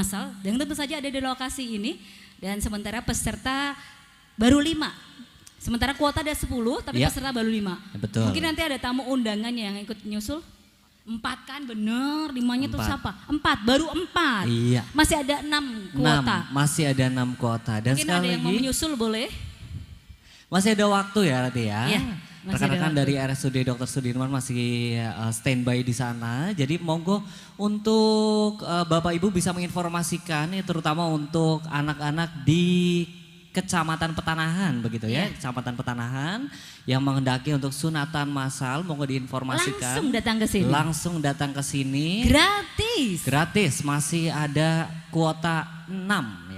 massal yang tentu saja ada di lokasi ini dan sementara peserta baru 5. Sementara kuota ada 10 tapi peserta baru 5. Betul. Mungkin nanti ada tamu undangannya yang ikut nyusul. 4 kan bener, 5-nya tuh siapa? 4, baru 4. Iya. Masih ada 6 kuota. Masih ada 6 kuota. Dan mungkin sekali ada yang lagi, mau menyusul boleh? masih ada waktu ya Rati ya. Iya, masih ada Rekan-rekan waktu. dari RSUD Dr. Sudirman masih standby di sana. Jadi monggo untuk Bapak Ibu bisa menginformasikan ya, terutama untuk anak-anak di Kecamatan Petanahan begitu ya, Kecamatan Petanahan yang menghendaki untuk sunatan massal, monggo diinformasikan. Langsung datang ke sini. Langsung datang ke sini. Gratis. Gratis, masih ada kuota 6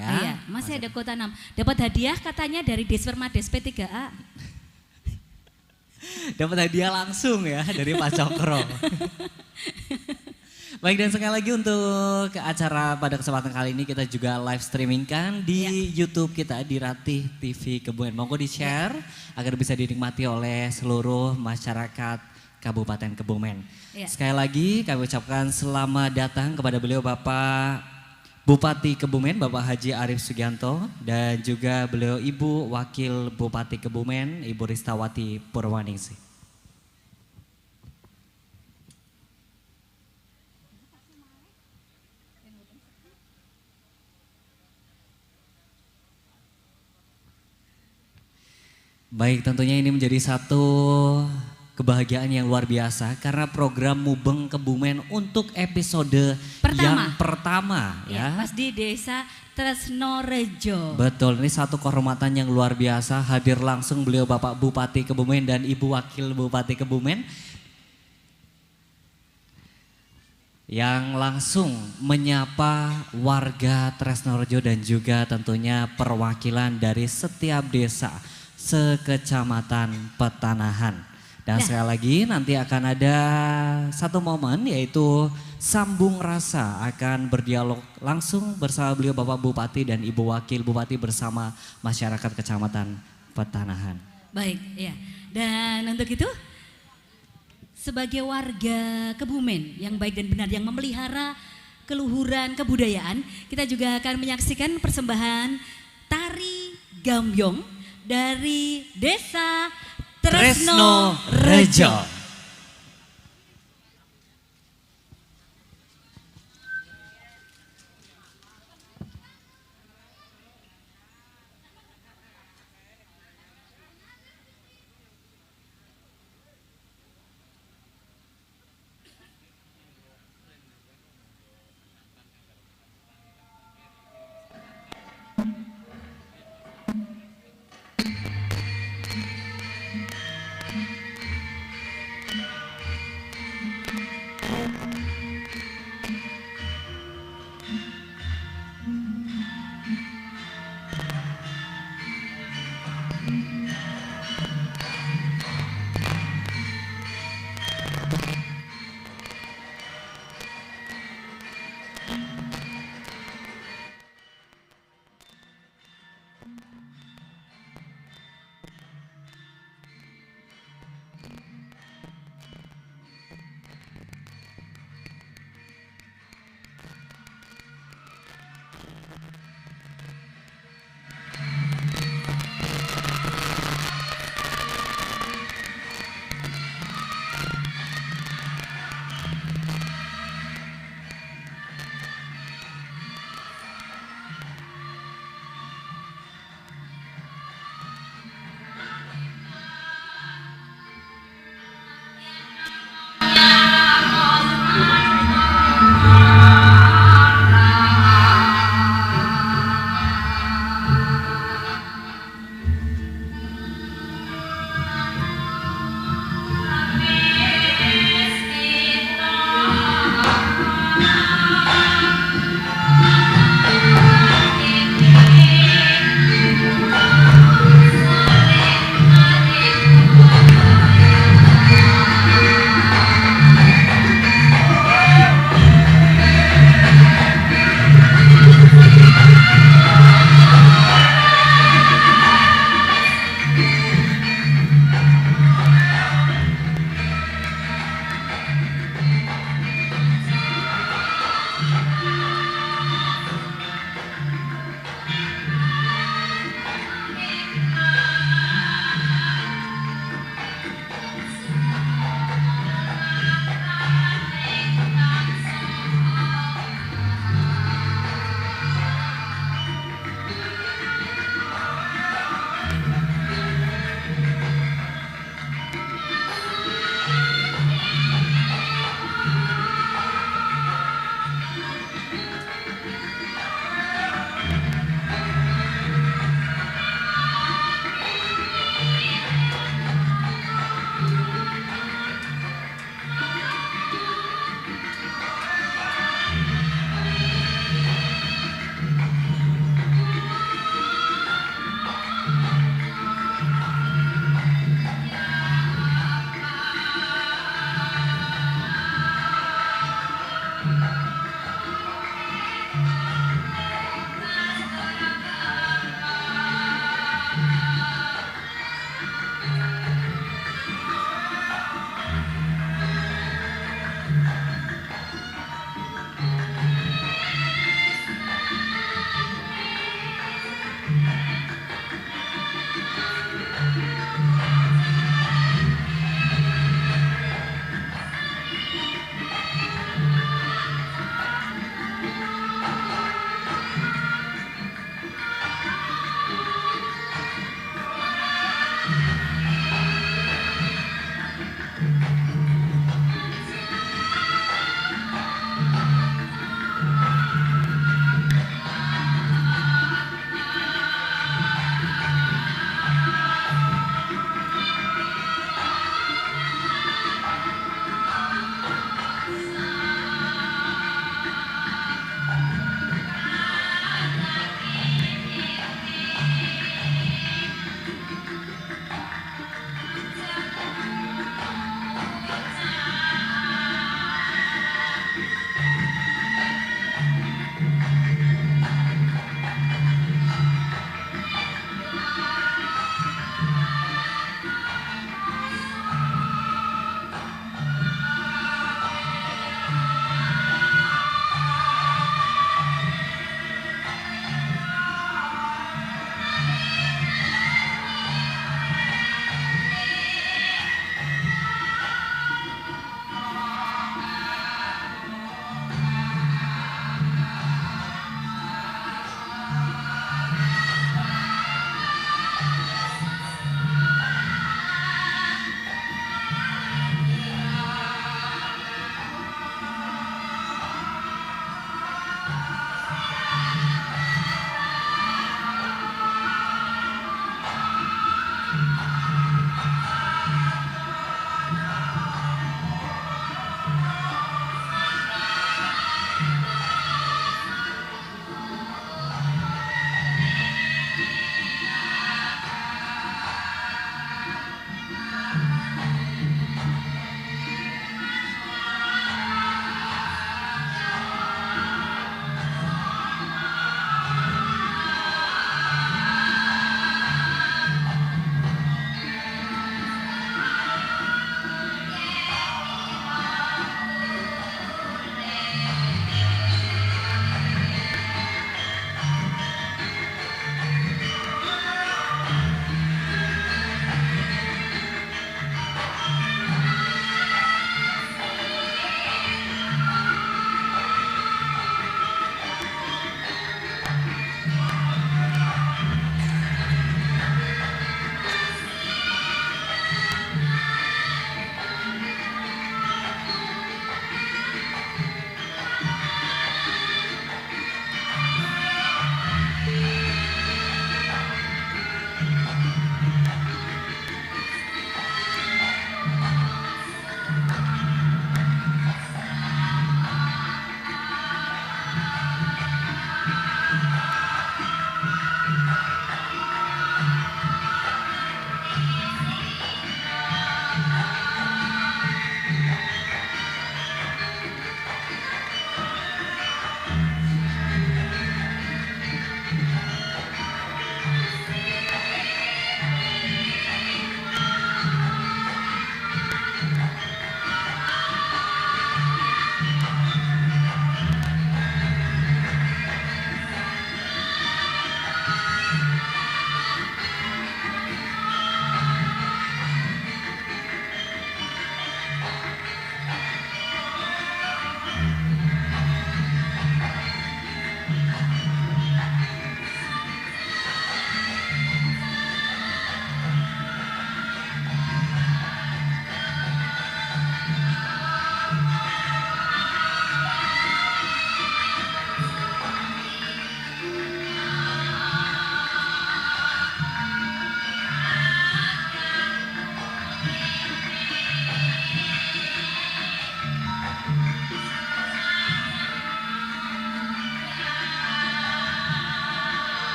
ya. Iya, masih ada kuota 6. Dapat hadiah katanya dari Despermades P3A. Dapat hadiah langsung ya dari Pak Cokro. Baik, dan sekali lagi untuk acara pada kesempatan kali ini kita juga live streamingkan di YouTube kita di Ratih TV Kebumen. Monggo di-share agar bisa dinikmati oleh seluruh masyarakat Kabupaten Kebumen. Sekali lagi kami ucapkan selamat datang kepada beliau Bapak Bupati Kebumen, Bapak Haji Arief Sugianto, dan juga beliau Ibu Wakil Bupati Kebumen, Ibu Ristawati Purwaningsih. Baik, tentunya ini menjadi satu kebahagiaan yang luar biasa karena program Mubeng Kebumen untuk episode yang pertama ya. Pas di Desa Tresnorejo. Betul, ini satu kehormatan yang luar biasa hadir langsung beliau Bapak Bupati Kebumen dan Ibu Wakil Bupati Kebumen yang langsung menyapa warga Tresnorejo dan juga tentunya perwakilan dari setiap desa sekecamatan Petanahan. Dan sekali lagi nanti akan ada satu momen yaitu sambung rasa akan berdialog langsung bersama beliau Bapak Bupati dan Ibu Wakil Bupati bersama masyarakat Kecamatan Petanahan. Baik, ya. Dan untuk itu sebagai warga Kebumen yang baik dan benar yang memelihara keluhuran kebudayaan, kita juga akan menyaksikan persembahan tari gambyong dari Desa Tresnorejo.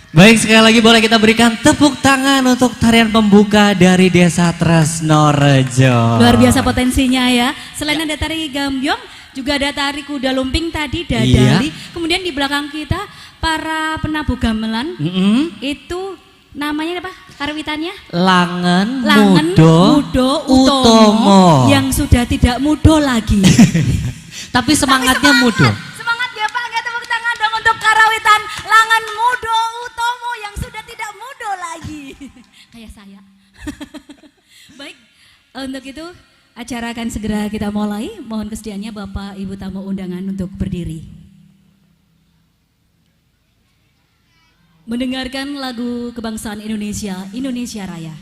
Baik, sekali lagi boleh kita berikan tepuk tangan untuk tarian pembuka dari Desa Tresnorejo. Luar biasa potensinya ya. Selain ada tari gambyong, juga ada tari kuda lumping tadi, dadali. Kemudian di belakang kita para penabuh gamelan. Itu namanya apa? Karwitannya? Langen Mudo Utomo. Yang sudah tidak mudo lagi. Tapi semangatnya mudo. Semangat ya Pak, nggak tepuk tangan dong untuk karawitan Langen Mudo Utomo yang sudah tidak mudo lagi. Kayak saya. Baik, untuk itu acara akan segera kita mulai. Mohon kesediaannya Bapak Ibu tamu undangan untuk berdiri. Mendengarkan lagu kebangsaan Indonesia, Indonesia Raya.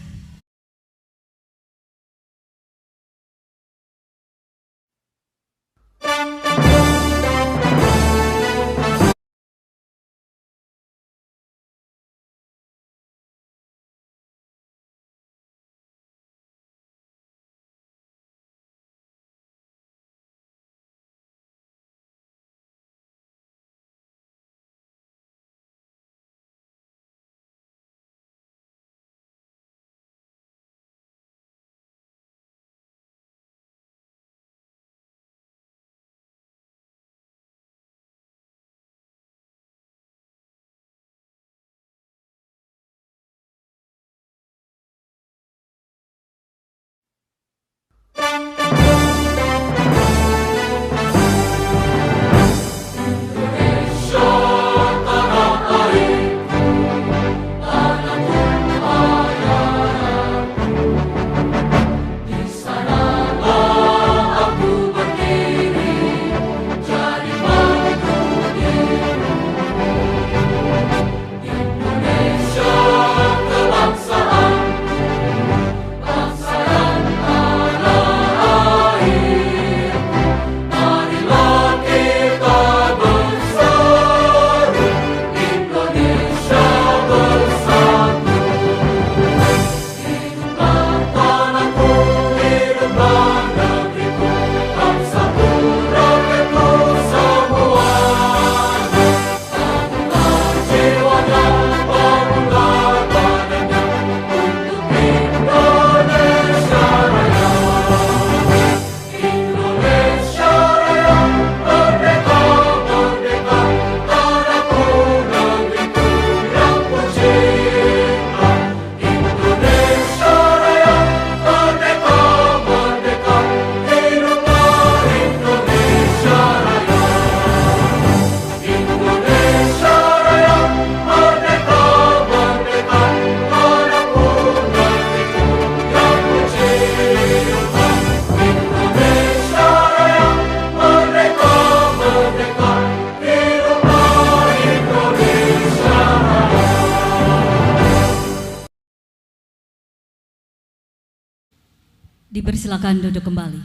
Dipersilakan duduk kembali.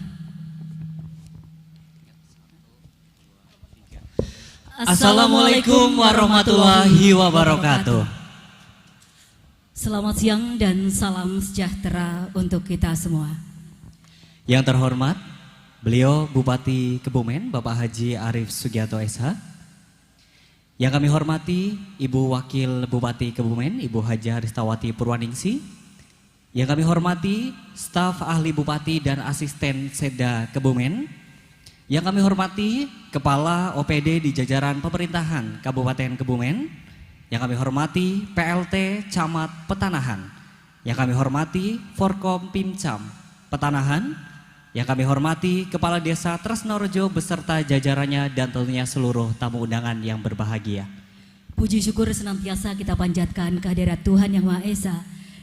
Assalamualaikum warahmatullahi wabarakatuh. Selamat siang dan salam sejahtera untuk kita semua. Yang terhormat, beliau Bupati Kebumen, Bapak Haji Arief Sugiarto SH. Yang kami hormati, Ibu Wakil Bupati Kebumen, Ibu Haja Ristawati Purwaningsi. Yang kami hormati, staf ahli Bupati dan asisten Seda Kebumen. Yang kami hormati, Kepala OPD di jajaran pemerintahan Kabupaten Kebumen. Yang kami hormati, PLT Camat Petanahan. Yang kami hormati, Forkom Pimcam Petanahan. Yang kami hormati, Kepala Desa Tresnorejo beserta jajarannya dan tentunya seluruh tamu undangan yang berbahagia. Puji syukur senantiasa kita panjatkan kehadirat Tuhan Yang Maha Esa.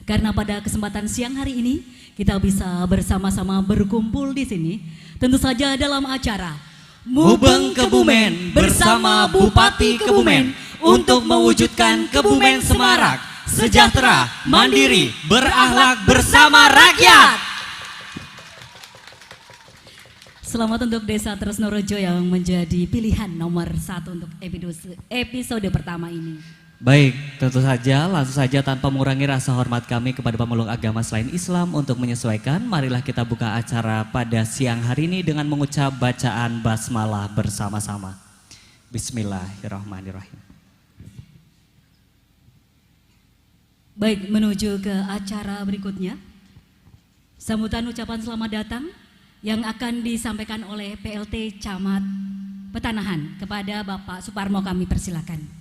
Karena pada kesempatan siang hari ini kita bisa bersama-sama berkumpul di sini, tentu saja dalam acara Mubeng Kebumen bersama Bupati Kebumen untuk mewujudkan Kebumen semarak, sejahtera, mandiri, berakhlak bersama rakyat. Selamat untuk Desa Tresnorejo yang menjadi pilihan nomor 1 untuk episode pertama ini. Baik, tentu saja langsung saja tanpa mengurangi rasa hormat kami kepada pemeluk agama selain Islam untuk menyesuaikan, marilah kita buka acara pada siang hari ini dengan mengucap bacaan basmalah bersama-sama. Bismillahirrahmanirrahim. Baik, menuju ke acara berikutnya. Sambutan ucapan selamat datang yang akan disampaikan oleh PLT Camat Petanahan kepada Bapak Suparmo, kami persilakan.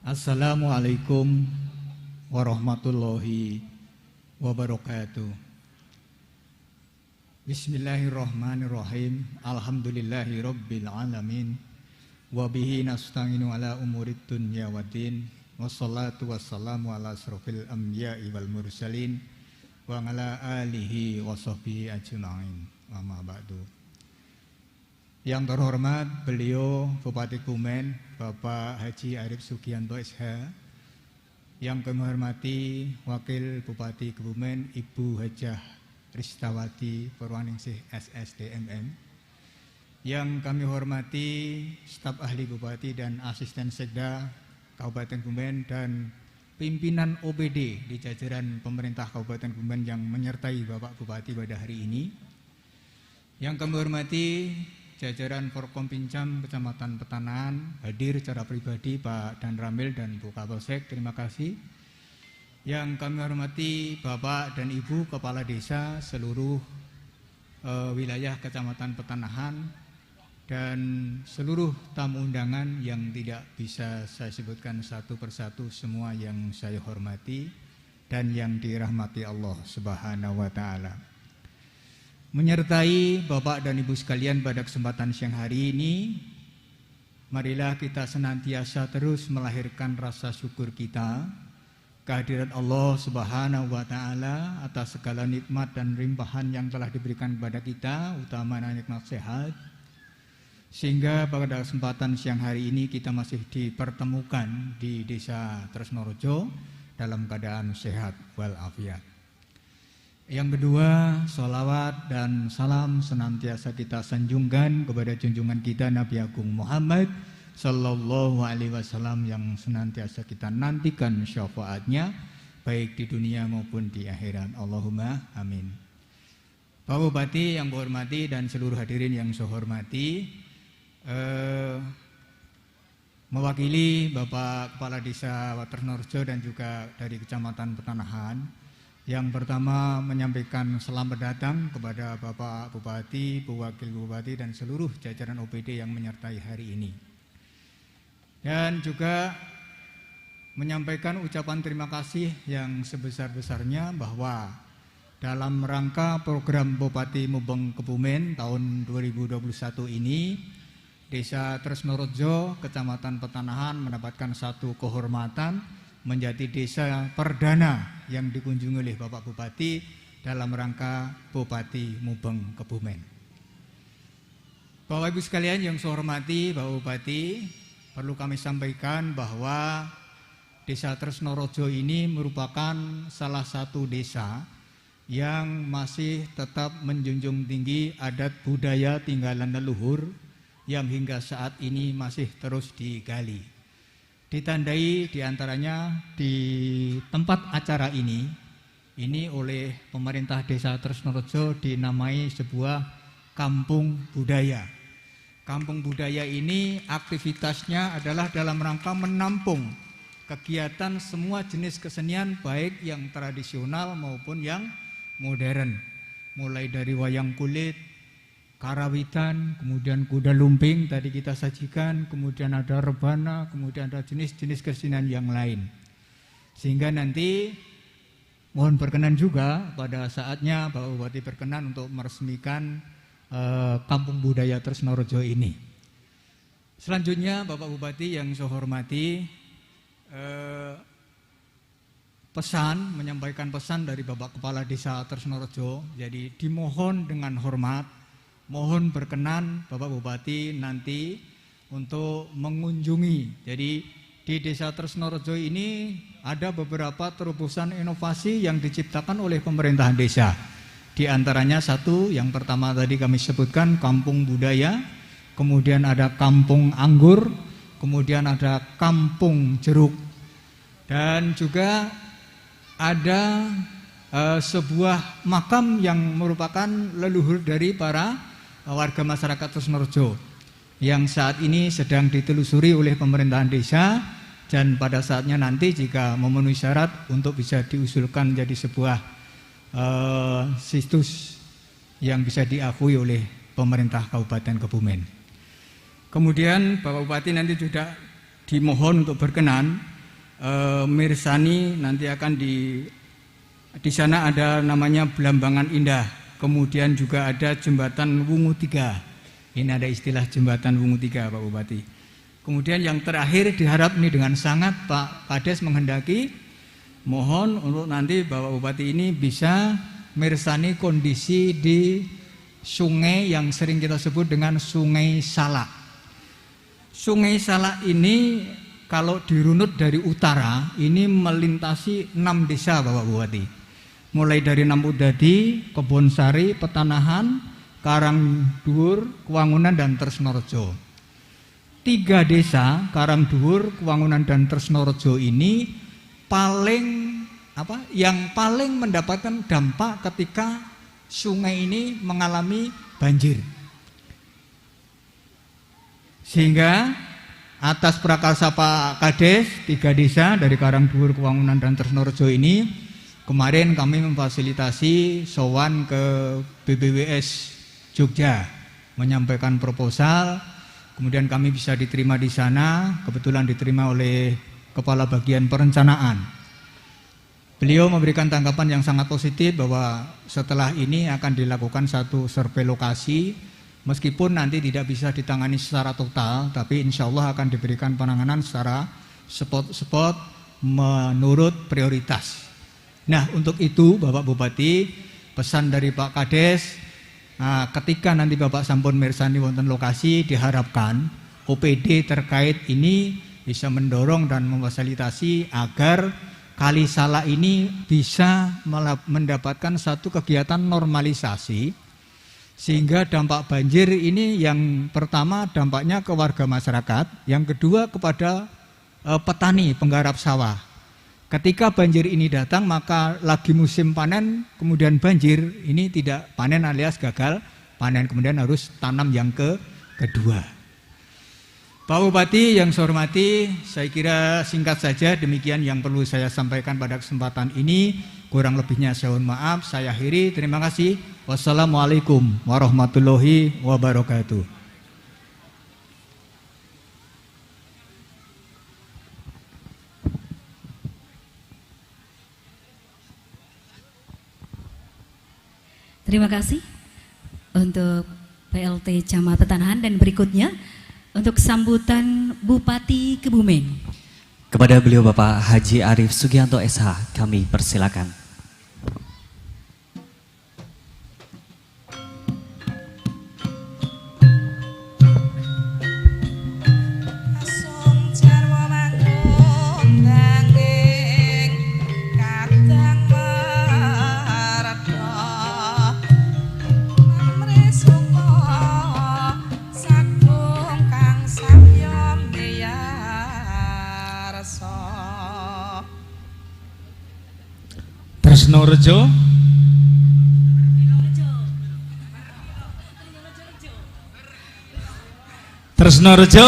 Assalamualaikum warahmatullahi wabarakatuh. Bismillahirrahmanirrahim. Alhamdulillahi rabbil alamin. Wabihi nasta'inu ala umurid dunya waddin. Wassalatu wassalamu ala asrofil anbiya'i wal mursalin. Wa ala alihi wa sahbihi ajma'in. Wa ma ba'du. Yang terhormat beliau Bupati Kebumen Bapak Haji Arif Sugianto SH, yang kami hormati Wakil Bupati Kebumen Ibu Hajah Ristawati Purwaningsih SSDMM, yang kami hormati staf ahli Bupati dan asisten Sekda Kabupaten Kebumen dan pimpinan OPD di jajaran pemerintah Kabupaten Kebumen yang menyertai Bapak Bupati pada hari ini, yang kami hormati jajaran Forkompinjam Kecamatan Petanahan, hadir secara pribadi Pak Dan Ramil dan Bu Kapolsek, terima kasih. Yang kami hormati Bapak dan Ibu Kepala Desa seluruh wilayah Kecamatan Petanahan dan seluruh tamu undangan yang tidak bisa saya sebutkan satu persatu, semua yang saya hormati dan yang dirahmati Allah Subhanahu wa Ta'ala. Menyertai Bapak dan Ibu sekalian pada kesempatan siang hari ini, marilah kita senantiasa terus melahirkan rasa syukur kita kehadirat Allah Subhanahu wa Ta'ala atas segala nikmat dan limpahan yang telah diberikan kepada kita, utamanya nikmat sehat, sehingga pada kesempatan siang hari ini kita masih dipertemukan di Desa Tresnorejo dalam keadaan sehat walafiat. Yang kedua, sholawat dan salam senantiasa kita sanjungkan kepada junjungan kita Nabi Agung Muhammad Sallallahu Alaihi Wasallam yang senantiasa kita nantikan syafaatnya baik di dunia maupun di akhirat. Allahumma amin. Pak Bupati yang saya hormati dan seluruh hadirin yang saya hormati, mewakili Bapak Kepala Desa Tresnorejo dan juga dari Kecamatan Petanahan, yang pertama menyampaikan selamat datang kepada Bapak Bupati, Bu Wakil Bupati dan seluruh jajaran OPD yang menyertai hari ini. Dan juga menyampaikan ucapan terima kasih yang sebesar-besarnya bahwa dalam rangka program Bupati Mubeng Kebumen tahun 2021 ini, Desa Tresnorejo, Kecamatan Petanahan mendapatkan satu kehormatan menjadi desa perdana yang dikunjungi oleh Bapak Bupati dalam rangka Bupati Mubeng Kebumen. Bapak Ibu sekalian yang saya hormati, Bapak Bupati, perlu kami sampaikan bahwa Desa Tresnorejo ini merupakan salah satu desa yang masih tetap menjunjung tinggi adat budaya tinggalan leluhur yang hingga saat ini masih terus digali. Ditandai diantaranya di tempat acara ini oleh pemerintah Desa Tresnorejo dinamai sebuah kampung budaya. Kampung budaya ini aktivitasnya adalah dalam rangka menampung kegiatan semua jenis kesenian baik yang tradisional maupun yang modern. Mulai dari wayang kulit, karawitan, kemudian kuda lumping tadi kita sajikan, kemudian ada rebana, kemudian ada jenis-jenis kesenian yang lain. Sehingga nanti mohon berkenan juga pada saatnya Bapak Bupati berkenan untuk meresmikan Kampung Budaya Tresnorejo ini. Selanjutnya Bapak Bupati yang saya hormati, menyampaikan pesan dari Bapak Kepala Desa Tresnorejo. Jadi dimohon dengan hormat, mohon berkenan Bapak Bupati nanti untuk mengunjungi. Jadi di Desa Tresnorejo ini ada beberapa terobosan inovasi yang diciptakan oleh pemerintahan desa. Di antaranya satu, yang pertama tadi kami sebutkan kampung budaya, kemudian ada kampung anggur, kemudian ada kampung jeruk, dan juga ada sebuah makam yang merupakan leluhur dari para warga masyarakat Tresnorejo yang saat ini sedang ditelusuri oleh pemerintahan desa, dan pada saatnya nanti jika memenuhi syarat untuk bisa diusulkan menjadi sebuah situs yang bisa diakui oleh pemerintah Kabupaten Kebumen. Kemudian Bapak Bupati nanti juga dimohon untuk berkenan mirsani, nanti akan di sana ada namanya Belambangan Indah, kemudian juga ada jembatan Wungu 3. Ini ada istilah jembatan Wungu 3 Pak Bupati. Kemudian yang terakhir diharap ini dengan sangat Pak Kades menghendaki, mohon untuk nanti Bapak Bupati ini bisa mirsani kondisi di sungai yang sering kita sebut dengan Sungai Salak. Sungai Salak ini kalau dirunut dari utara, ini melintasi 6 desa Bapak Bupati. Mulai dari Nampudadi, Kebonsari, Petanahan, Karangduwur, Kewangunan, dan Tresnorejo. 3 desa, Karangduwur, Kewangunan, dan Tresnorejo ini yang paling mendapatkan dampak ketika sungai ini mengalami banjir. Sehingga atas prakarsa Pak Kades, 3 desa dari Karangduwur, Kewangunan, dan Tresnorejo ini kemarin kami memfasilitasi sowan ke BBWS Jogja menyampaikan proposal, kemudian kami bisa diterima di sana, kebetulan diterima oleh Kepala Bagian Perencanaan. Beliau memberikan tanggapan yang sangat positif bahwa setelah ini akan dilakukan satu survei lokasi. Meskipun nanti tidak bisa ditangani secara total, tapi insya Allah akan diberikan penanganan secara spot-spot menurut prioritas. Nah, untuk itu Bapak Bupati, pesan dari Pak Kades, ketika nanti Bapak sampun mirsani wonten lokasi, diharapkan OPD terkait ini bisa mendorong dan memfasilitasi agar Kali Salak ini bisa mendapatkan satu kegiatan normalisasi, sehingga dampak banjir ini yang pertama dampaknya ke warga masyarakat, yang kedua kepada petani penggarap sawah. Ketika banjir ini datang maka lagi musim panen, kemudian banjir, ini tidak panen alias gagal panen, kemudian harus tanam yang kedua. Pak Bupati yang saya hormati, saya kira singkat saja demikian yang perlu saya sampaikan pada kesempatan ini. Kurang lebihnya saya mohon maaf, saya akhiri. Terima kasih. Wassalamualaikum warahmatullahi wabarakatuh. Terima kasih untuk PLT Camat Petanahan, dan berikutnya untuk sambutan Bupati Kebumen. Kepada beliau Bapak Haji Arief Sugianto SH, kami persilakan. Tresnorejo, Tresnorejo,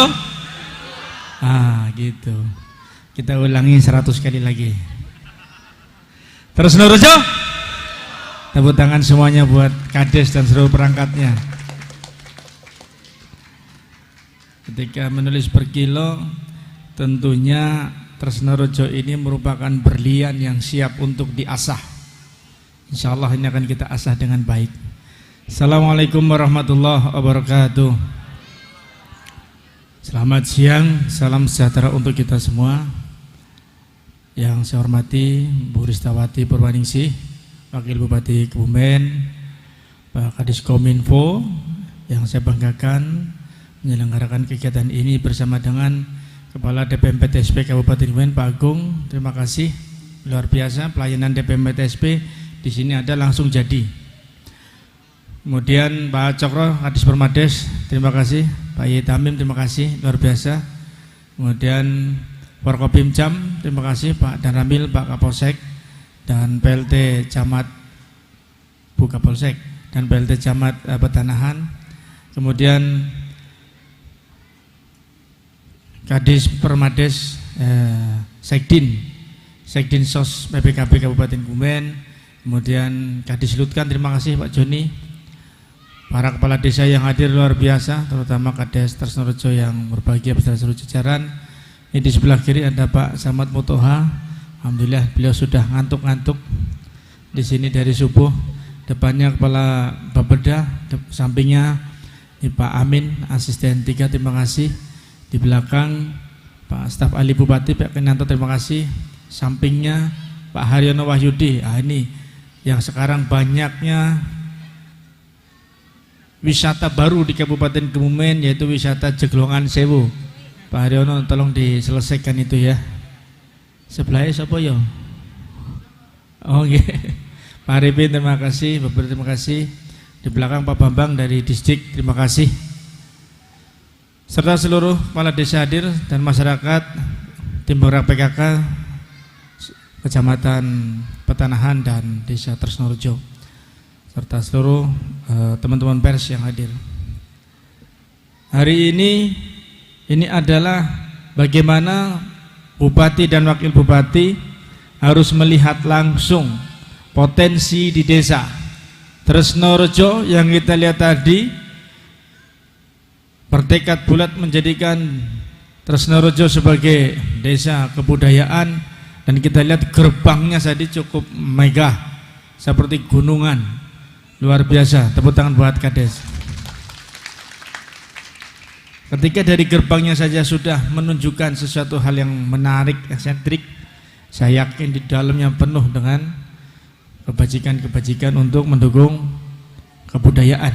gitu. Kita ulangi 100 kali lagi. Tresnorejo, tepuk tangan semuanya buat Kades dan seluruh perangkatnya. Ketika menulis per kilo, tentunya Tresnorejo ini merupakan berlian yang siap untuk diasah. Insya Allah ini akan kita asah dengan baik. Assalamualaikum warahmatullahi wabarakatuh. Selamat siang, salam sejahtera untuk kita semua. Yang saya hormati Bu Ristawati Purwaningsih, Wakil Bupati Kebumen, Pak Kadis Kominfo, yang saya banggakan menyelenggarakan kegiatan ini bersama dengan Kepala DPMPTSP Kabupaten Kebumen, Pak Agung. Terima kasih, luar biasa pelayanan DPMPTSP di sini ada langsung jadi. Kemudian Pak Cokro, Kadis Permades, terima kasih. Pak Yetamim, terima kasih, luar biasa. Kemudian Forkopimcam, terima kasih Pak Danramil, Pak Kapolsek, dan PLT Camat Bu Kapolsek dan PLT Camat Petanahan. Kemudian Kadis Permades, Sekdin Sos PPKB Kabupaten Kebumen. Kemudian Kadis Lutkan, terima kasih Pak Joni. Para kepala desa yang hadir luar biasa, terutama Kades Tresnorejo yang berbahagia beserta seluruh jajaran. Ini di sebelah kiri ada Pak Samad Mutoha. Alhamdulillah beliau sudah ngantuk-ngantuk di sini dari subuh. Depannya Kepala Bapeda, sampingnya ini Pak Amin, asisten 3, terima kasih. Di belakang Pak Staf Ahli Bupati, Pak Kenanto, terima kasih. Sampingnya Pak Haryono Wahyudi. Ini yang sekarang banyaknya wisata baru di Kabupaten Kebumen, yaitu wisata Jeglongan Sewu. Pak Haryono, tolong diselesaikan itu ya. Sebelahnya siapa ya? Oh iya. Pak Arifin, terima kasih. Bapak, terima kasih. Di belakang Pak Bambang dari Distrik, terima kasih. Serta seluruh kepala desa hadir dan masyarakat tim penggerak PKK Kecamatan Petanahan dan Desa Tresnorejo, serta seluruh teman-teman pers yang hadir. Hari ini adalah bagaimana Bupati dan Wakil Bupati harus melihat langsung potensi di desa Tresnorejo yang kita lihat tadi, bertekad bulat menjadikan Tresnorejo sebagai desa kebudayaan, dan kita lihat gerbangnya tadi cukup megah seperti gunungan, luar biasa. Tepuk tangan buat Kades. Ketika dari gerbangnya saja sudah menunjukkan sesuatu hal yang menarik, eksentrik, saya yakin di dalamnya penuh dengan kebajikan-kebajikan untuk mendukung kebudayaan.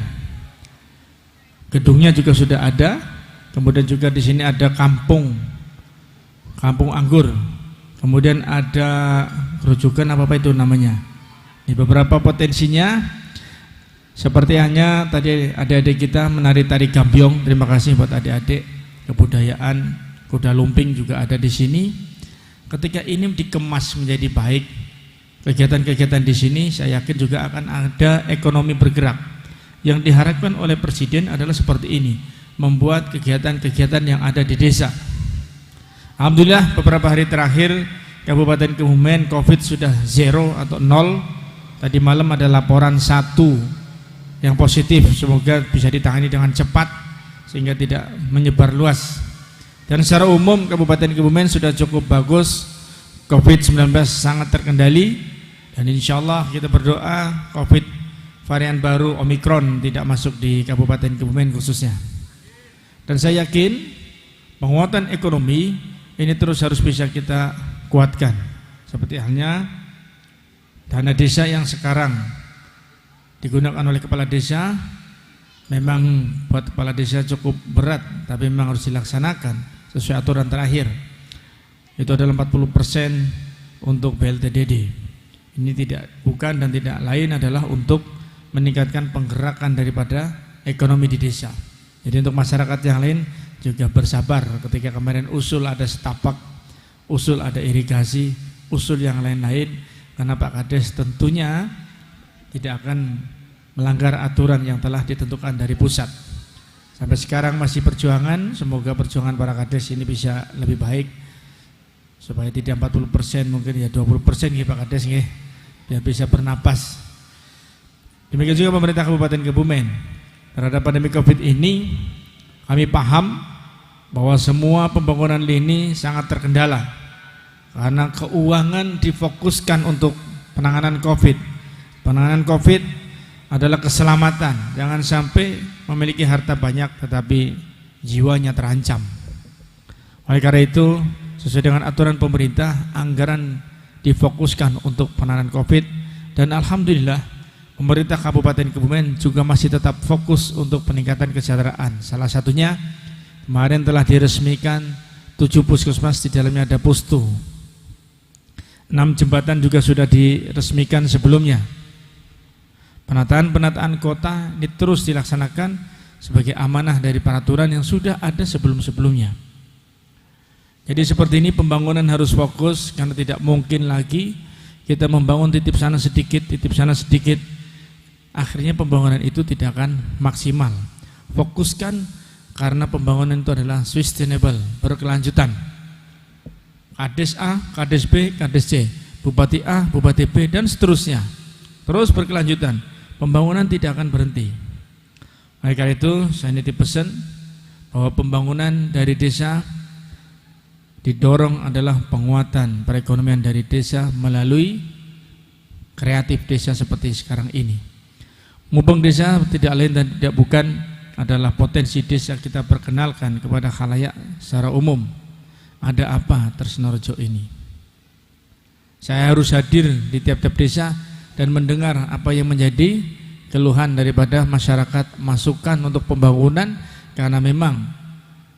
Gedungnya juga sudah ada, kemudian juga di sini ada kampung anggur, kemudian ada kerujukan apa itu namanya. Di beberapa potensinya. Seperti hanya tadi adik-adik kita menari tari gambyong, terima kasih buat adik-adik. Kebudayaan kuda lumping juga ada di sini. Ketika ini dikemas menjadi baik, kegiatan-kegiatan di sini saya yakin juga akan ada ekonomi bergerak. Yang diharapkan oleh Presiden adalah seperti ini, membuat kegiatan-kegiatan yang ada di desa. Alhamdulillah beberapa hari terakhir Kabupaten Kebumen COVID sudah 0 atau 0. Tadi malam ada laporan 1 yang positif, semoga bisa ditangani dengan cepat sehingga tidak menyebar luas. Dan secara umum Kabupaten Kebumen sudah cukup bagus, COVID-19 sangat terkendali, dan insya Allah kita berdoa COVID varian baru Omikron tidak masuk di Kabupaten Kebumen khususnya. Dan saya yakin penguatan ekonomi ini terus harus bisa kita kuatkan, seperti halnya dana desa yang sekarang digunakan oleh kepala desa. Memang buat kepala desa cukup berat, tapi memang harus dilaksanakan sesuai aturan terakhir. Itu adalah 40% untuk BLTDD. Ini bukan dan tidak lain adalah untuk meningkatkan penggerakan daripada ekonomi di desa. Jadi untuk masyarakat yang lain juga bersabar ketika kemarin usul ada setapak, usul ada irigasi, usul yang lain-lain, karena Pak Kades tentunya tidak akan melanggar aturan yang telah ditentukan dari pusat. Sampai sekarang masih perjuangan, semoga perjuangan para Kades ini bisa lebih baik, supaya tidak 40%, mungkin ya 20% ya Pak Kades nggih, biar bisa bernapas. Demikian juga pemerintah Kabupaten Kebumen terhadap pandemi Covid ini, kami paham bahwa semua pembangunan lini sangat terkendala karena keuangan difokuskan untuk penanganan Covid. Penanganan Covid adalah keselamatan, jangan sampai memiliki harta banyak tetapi jiwanya terancam. Oleh karena itu sesuai dengan aturan pemerintah, anggaran difokuskan untuk penanganan COVID, dan alhamdulillah pemerintah Kabupaten Kebumen juga masih tetap fokus untuk peningkatan kesejahteraan. Salah satunya kemarin telah diresmikan 7 puskesmas, di dalamnya ada pustu. 6 jembatan juga sudah diresmikan sebelumnya. Penataan kota ini terus dilaksanakan sebagai amanah dari peraturan yang sudah ada sebelum-sebelumnya. Jadi seperti ini pembangunan harus fokus, karena tidak mungkin lagi kita membangun titip sana sedikit, titip sana sedikit. Akhirnya pembangunan itu tidak akan maksimal. Fokuskan, karena pembangunan itu adalah sustainable, berkelanjutan. Kades A, Kades B, Kades C, Bupati A, Bupati B, dan seterusnya. Terus berkelanjutan. Pembangunan tidak akan berhenti. Oleh karena itu, saya nitip pesan bahwa pembangunan dari desa didorong adalah penguatan perekonomian dari desa melalui kreatif desa seperti sekarang ini. Mubeng desa tidak lain dan tidak bukan adalah potensi desa kita perkenalkan kepada khalayak secara umum. Ada apa Tresnarejo ini? Saya harus hadir di tiap-tiap desa dan mendengar apa yang menjadi keluhan daripada masyarakat, masukan untuk pembangunan, karena memang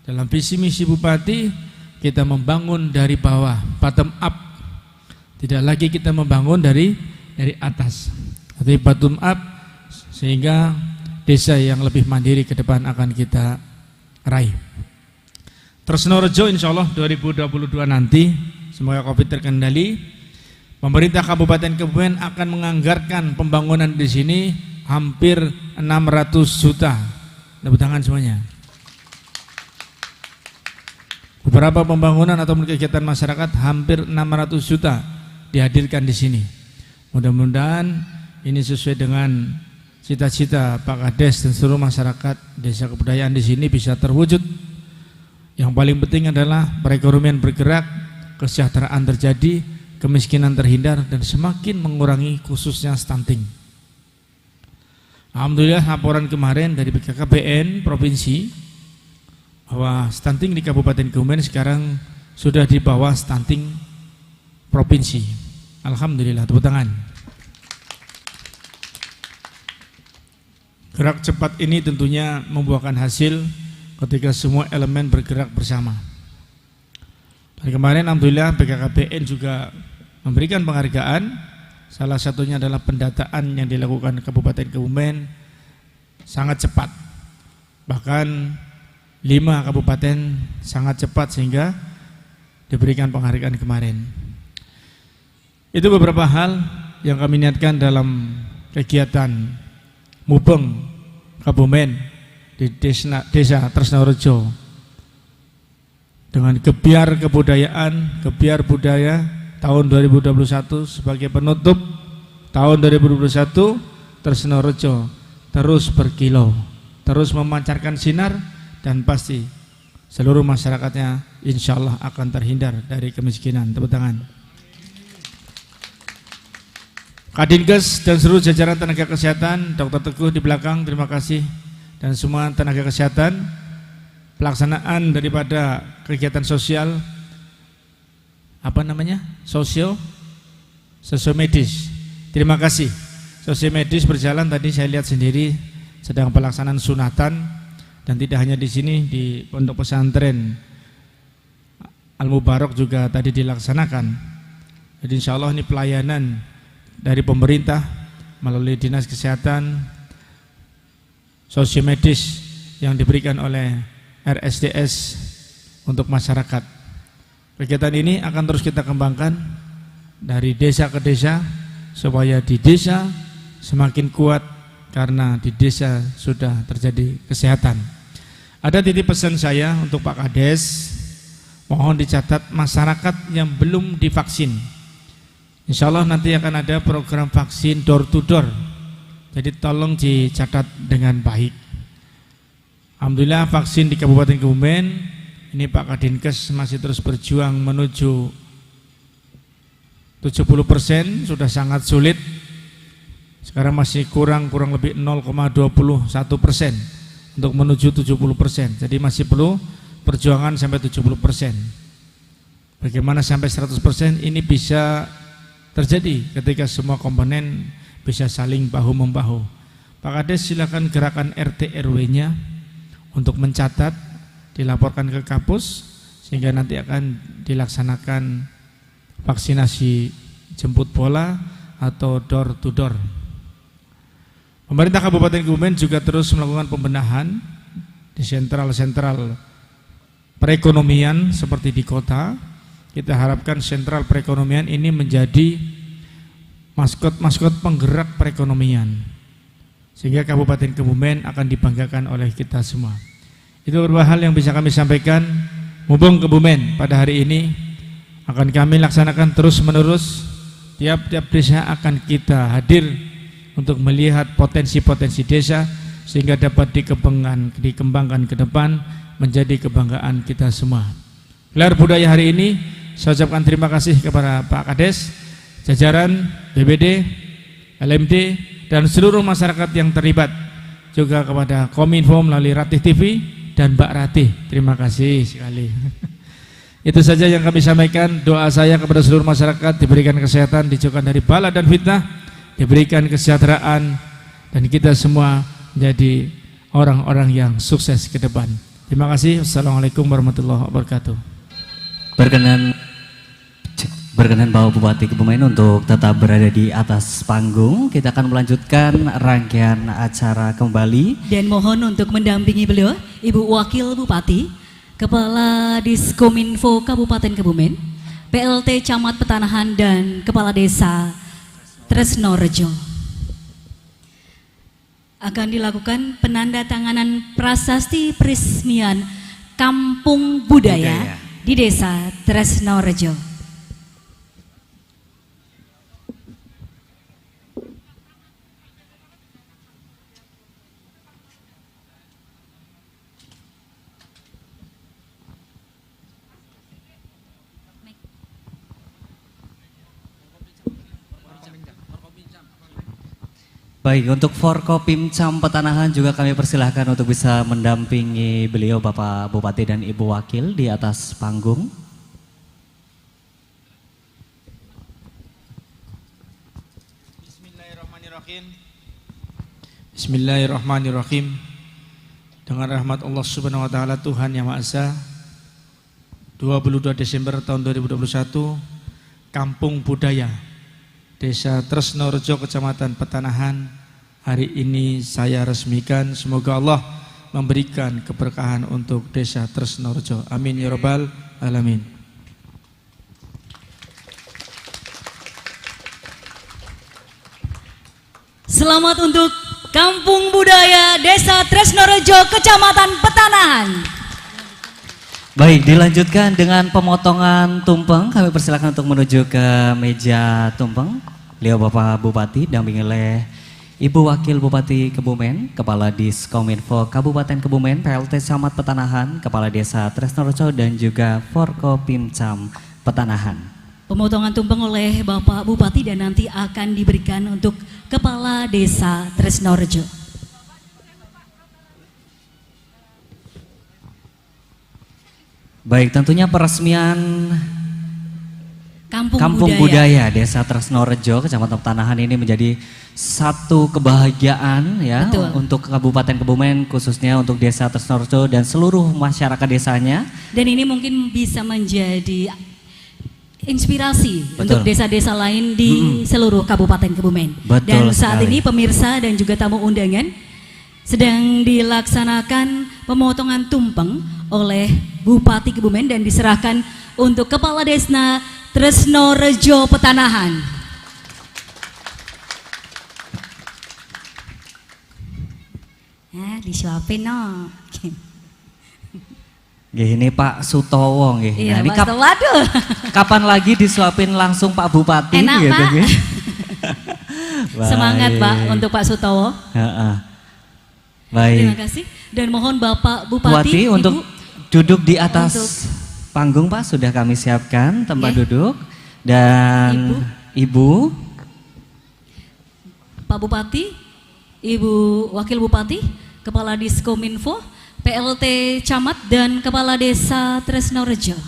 dalam visi misi bupati kita membangun dari bawah, bottom up. Tidak lagi kita membangun dari atas, tapi bottom up, sehingga desa yang lebih mandiri ke depan akan kita raih. Tresnarejo insyaallah 2022 nanti semoga Covid terkendali. Pemerintah Kabupaten Kebumen akan menganggarkan pembangunan di sini hampir 600 juta. Tepuk tangan semuanya. Beberapa pembangunan atau kegiatan masyarakat hampir 600 juta dihadirkan di sini. Mudah-mudahan ini sesuai dengan cita-cita Pak Kades dan seluruh masyarakat desa kebudayaan di sini bisa terwujud. Yang paling penting adalah perekonomian bergerak, kesejahteraan terjadi, kemiskinan terhindar, dan semakin mengurangi khususnya stunting. Alhamdulillah laporan kemarin dari BKKBN Provinsi bahwa stunting di Kabupaten Kebumen sekarang sudah di bawah stunting Provinsi. Alhamdulillah, tepuk tangan. Gerak cepat ini tentunya membuahkan hasil ketika semua elemen bergerak bersama. Dan kemarin alhamdulillah BKKBN juga memberikan penghargaan. Salah satunya adalah pendataan yang dilakukan Kabupaten Kebumen sangat cepat. Bahkan 5 kabupaten sangat cepat sehingga diberikan penghargaan kemarin. Itu beberapa hal yang kami niatkan dalam kegiatan Mubeng Kebumen di desa Tresnarejo dengan gebiar kebudayaan, gebiar budaya tahun 2021 sebagai penutup tahun 2021. Tresnarejo terus berkilau, terus memancarkan sinar, dan pasti seluruh masyarakatnya insya Allah akan terhindar dari kemiskinan. Tepuk tangan. Kadinkes dan seluruh jajaran tenaga kesehatan, Dr. Teguh di belakang, terima kasih, dan semua tenaga kesehatan. Pelaksanaan daripada kegiatan sosial sosiomedis. Terima kasih. Sosiomedis berjalan, tadi saya lihat sendiri sedang pelaksanaan sunatan, dan tidak hanya di sini, di pondok pesantren Al Mubarak juga tadi dilaksanakan. Jadi insya Allah ini pelayanan dari pemerintah melalui Dinas Kesehatan, sosiomedis yang diberikan oleh RSDS untuk masyarakat. Kegiatan ini akan terus kita kembangkan dari desa ke desa supaya di desa semakin kuat, karena di desa sudah terjadi kesehatan. Ada titip pesan saya untuk Pak Kades, mohon dicatat masyarakat yang belum divaksin. Insya Allah nanti akan ada program vaksin door to door, jadi tolong dicatat dengan baik. Alhamdulillah vaksin di Kabupaten Kebumen ini Pak Kadinkes masih terus berjuang menuju 70%, sudah sangat sulit. Sekarang masih kurang lebih 0,21% untuk menuju 70%. Jadi masih perlu perjuangan sampai 70%. Bagaimana sampai 100% ini bisa terjadi ketika semua komponen bisa saling bahu-membahu. Pak Kades silakan gerakan RT RW-nya untuk mencatat, dilaporkan ke Kapus sehingga nanti akan dilaksanakan vaksinasi jemput bola atau door to door. Pemerintah Kabupaten Kebumen juga terus melakukan pembenahan di sentral-sentral perekonomian seperti di kota. Kita harapkan sentral perekonomian ini menjadi maskot-maskot penggerak perekonomian, sehingga Kabupaten Kebumen akan dibanggakan oleh kita semua. Itu beberapa hal yang bisa kami sampaikan. Mumpung Kebumen pada hari ini akan kami laksanakan terus-menerus. Tiap-tiap desa akan kita hadir untuk melihat potensi-potensi desa sehingga dapat dikembangkan ke depan menjadi kebanggaan kita semua. Gelar budaya hari ini saya ucapkan terima kasih kepada Pak Kades, jajaran BPD, LMD, dan seluruh masyarakat yang terlibat, juga kepada Kominfo melalui Ratih TV dan Mbak Ratih. Terima kasih sekali. Itu saja yang kami sampaikan. Doa saya kepada seluruh masyarakat diberikan kesehatan, dijauhkan dari bala dan fitnah, diberikan kesejahteraan, dan kita semua menjadi orang-orang yang sukses ke depan. Terima kasih. Assalamualaikum warahmatullahi wabarakatuh. Berkenan Bapak Bupati Kebumen untuk tetap berada di atas panggung. Kita akan melanjutkan rangkaian acara kembali. Dan mohon untuk mendampingi beliau Ibu Wakil Bupati, Kepala Diskominfo Kabupaten Kebumen, PLT Camat Petanahan, dan Kepala Desa Tresnorejo. Akan dilakukan penandatanganan prasasti peresmian Kampung Budaya di Desa Tresnorejo. Baik, untuk Forkopimcam Petanahan juga kami persilahkan untuk bisa mendampingi beliau Bapak Bupati dan Ibu Wakil di atas panggung. Bismillahirrahmanirrahim. Bismillahirrahmanirrahim. Dengan rahmat Allah Subhanahu wa taala, Tuhan Yang Maha Esa, 22 Desember tahun 2021, Kampung Budaya Desa Tresnorejo, Kecamatan Petanahan, hari ini saya resmikan. Semoga Allah memberikan keberkahan untuk Desa Tresnorejo. Amin ya rabbal alamin. Selamat untuk Kampung Budaya Desa Tresnorejo, Kecamatan Petanahan. Baik, dilanjutkan dengan pemotongan tumpeng. Kami persilakan untuk menuju ke meja tumpeng. Beliau Bapak Bupati dampingi oleh Ibu Wakil Bupati Kebumen, Kepala Diskominfo Kabupaten Kebumen, PLT Camat Petanahan, Kepala Desa Tresnorejo, dan juga Forkopimcam Petanahan. Pemotongan tumpeng oleh Bapak Bupati dan nanti akan diberikan untuk Kepala Desa Tresnorejo. Baik, tentunya peresmian Kampung Budaya Desa Tresnorejo, Kecamatan Petanahan ini menjadi satu kebahagiaan ya. Betul. Untuk Kabupaten Kebumen, khususnya untuk Desa Tresnorejo dan seluruh masyarakat desanya. Dan ini mungkin bisa menjadi inspirasi. Betul. Untuk desa-desa lain di seluruh Kabupaten Kebumen. Betul. Dan saat sekali. ini pemirsa dan juga tamu undangan sedang dilaksanakan pemotongan tumpeng oleh Bupati Kebumen dan diserahkan untuk Kepala Desa Tresnorejo Petanahan. Disuapin no. Ini Pak Sutowo nggih. Iya, nah, ini Pak Sutowo. Waduh. Kapan lagi disuapin langsung Pak Bupati? Enak gitu, Pak. Semangat Pak Baik. untuk Pak Sutowo. Baik. Terima kasih. Dan mohon Bapak Bupati Ibu, untuk duduk di atas untuk panggung Pak, sudah kami siapkan tempat Ya. duduk. Dan Ibu, Pak Bupati, Ibu Wakil Bupati, Kepala Diskominfo, PLT Camat, dan Kepala Desa Tresnorejo.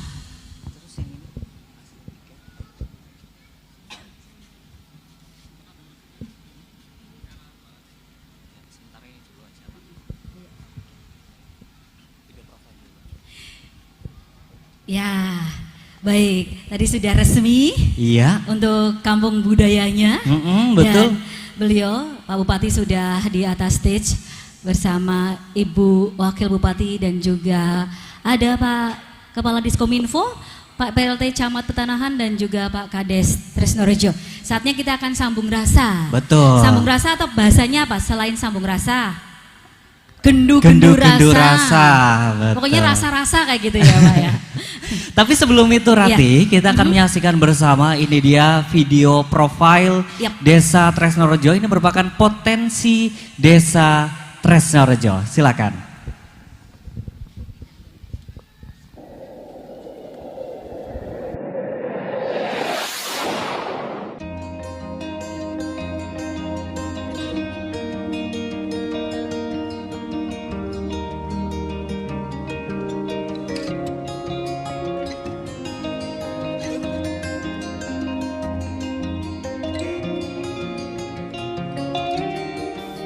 Ya, baik. Tadi sudah resmi Iya. untuk kampung budayanya. Betul. Dan beliau, Pak Bupati sudah di atas stage bersama Ibu Wakil Bupati dan juga ada Pak Kepala Diskominfo, Pak PLT Camat Petanahan dan juga Pak Kades Tresnorejo. Saatnya kita akan sambung rasa. Betul. Sambung rasa atau bahasanya apa selain sambung rasa? Gendu-gendu rasa. Betul. Pokoknya rasa-rasa kayak gitu ya Pak ya. Tapi sebelum itu Rati, kita akan menyaksikan bersama ini dia video profil Desa Tresnorejo. Ini merupakan potensi Desa Tresnorejo. Silakan.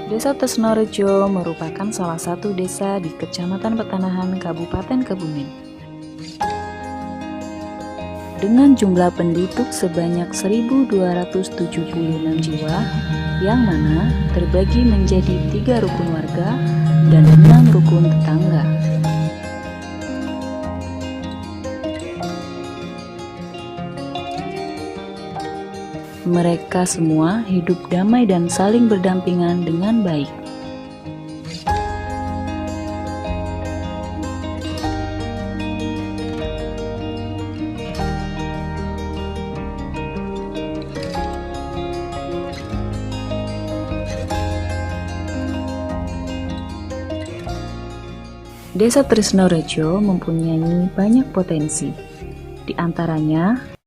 Desa Tresnorejo merupakan salah satu desa di Kecamatan Petanahan, Kabupaten Kebumen. Dengan jumlah penduduk sebanyak 1.276 jiwa, yang mana terbagi menjadi 3 rukun warga dan 6 rukun tetangga. Mereka semua hidup damai dan saling berdampingan dengan baik. Desa Tresnorejo mempunyai banyak potensi, di antaranya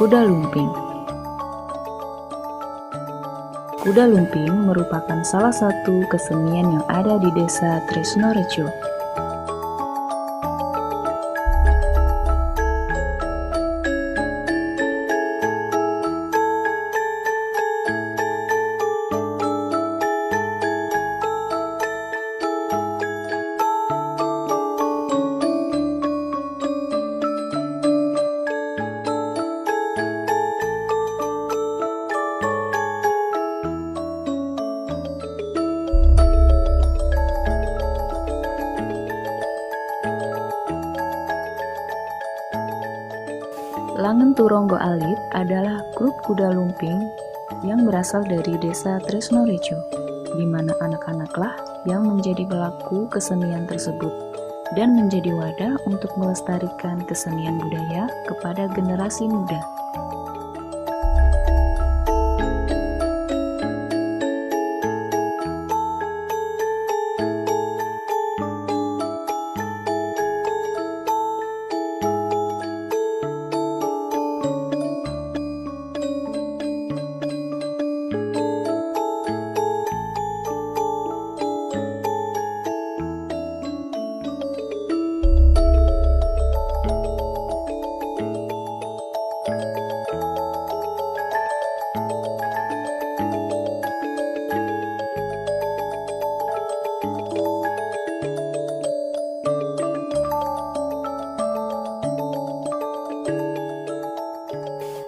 Kuda Lumping. Kuda Lumping merupakan salah satu kesenian yang ada di Desa Tresnorejo. Langen Turonggo Alit adalah grup kuda lumping yang berasal dari Desa Tresnorejo, di mana anak-anaklah yang menjadi pelaku kesenian tersebut dan menjadi wadah untuk melestarikan kesenian budaya kepada generasi muda.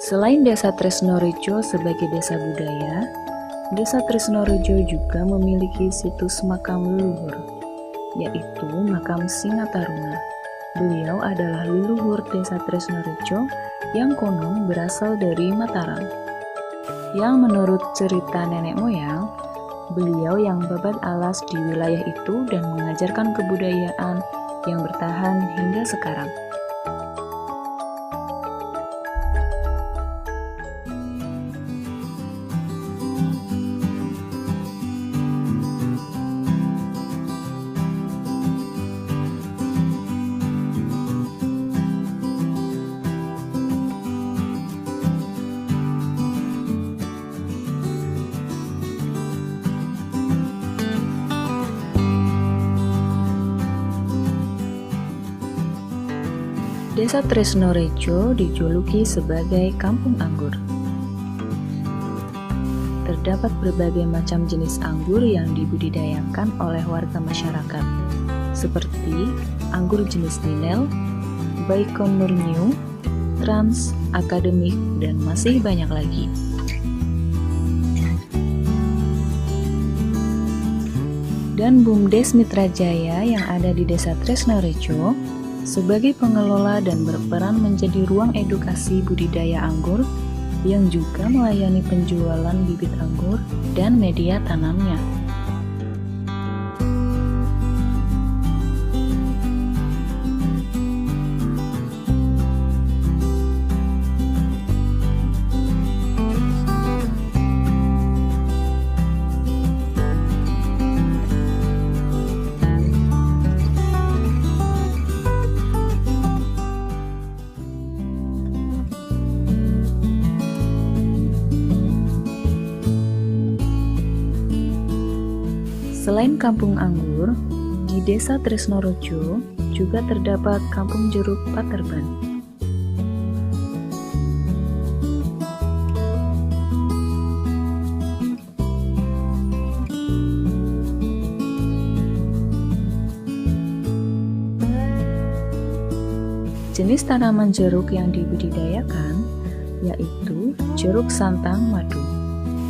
Selain Desa Tresnorejo sebagai desa budaya, Desa Tresnorejo juga memiliki situs makam leluhur, yaitu makam Sinataruna. Beliau adalah leluhur Desa Tresnorejo yang konon berasal dari Mataram. Yang menurut cerita nenek moyang, beliau yang babat alas di wilayah itu dan mengajarkan kebudayaan yang bertahan hingga sekarang. Desa Tresnorejo dijuluki sebagai Kampung Anggur. Terdapat berbagai macam jenis anggur yang dibudidayakan oleh warga masyarakat, seperti anggur jenis Ninel, Baikonur New, Trans, Akademik, dan masih banyak lagi. Dan BUMDes Mitra Jaya yang ada di Desa Tresnorejo sebagai pengelola dan berperan menjadi ruang edukasi budidaya anggur yang juga melayani penjualan bibit anggur dan media tanamnya. Selain Kampung Anggur, di Desa Tresnorejo juga terdapat Kampung Jeruk Paterban. Jenis tanaman jeruk yang dibudidayakan yaitu jeruk santang madu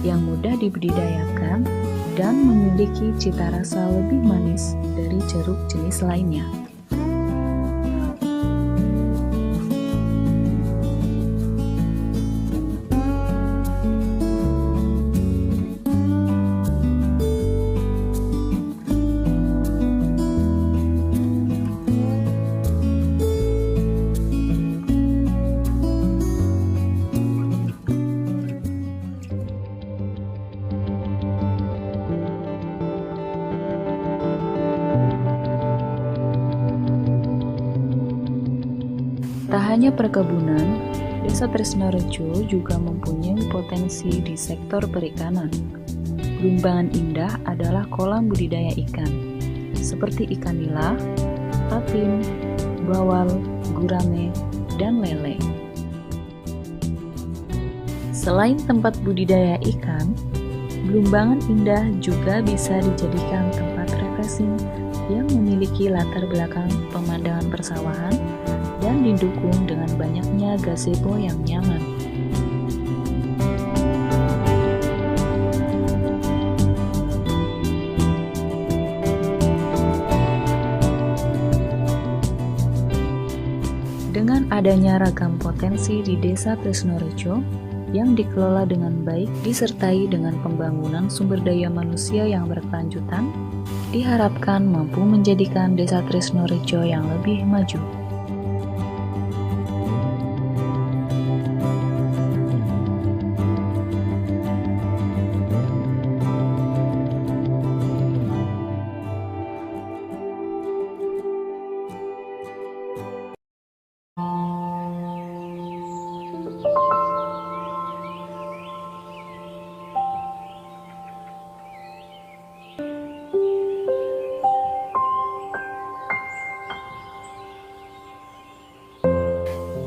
yang mudah dibudidayakan dan memiliki cita rasa lebih manis dari jeruk jenis lainnya. Tak hanya perkebunan, Desa Tresnorejo juga mempunyai potensi di sektor perikanan. Blumbangan Indah adalah kolam budidaya ikan, seperti ikan nila, patin, bawal, gurame, dan lele. Selain tempat budidaya ikan, Blumbangan Indah juga bisa dijadikan tempat refreshing yang memiliki latar belakang pemandangan persawahan dan didukung dengan banyaknya gazebo yang nyaman. Dengan adanya ragam potensi di Desa Tresnorejo yang dikelola dengan baik disertai dengan pembangunan sumber daya manusia yang berkelanjutan, diharapkan mampu menjadikan Desa Tresnorejo yang lebih maju.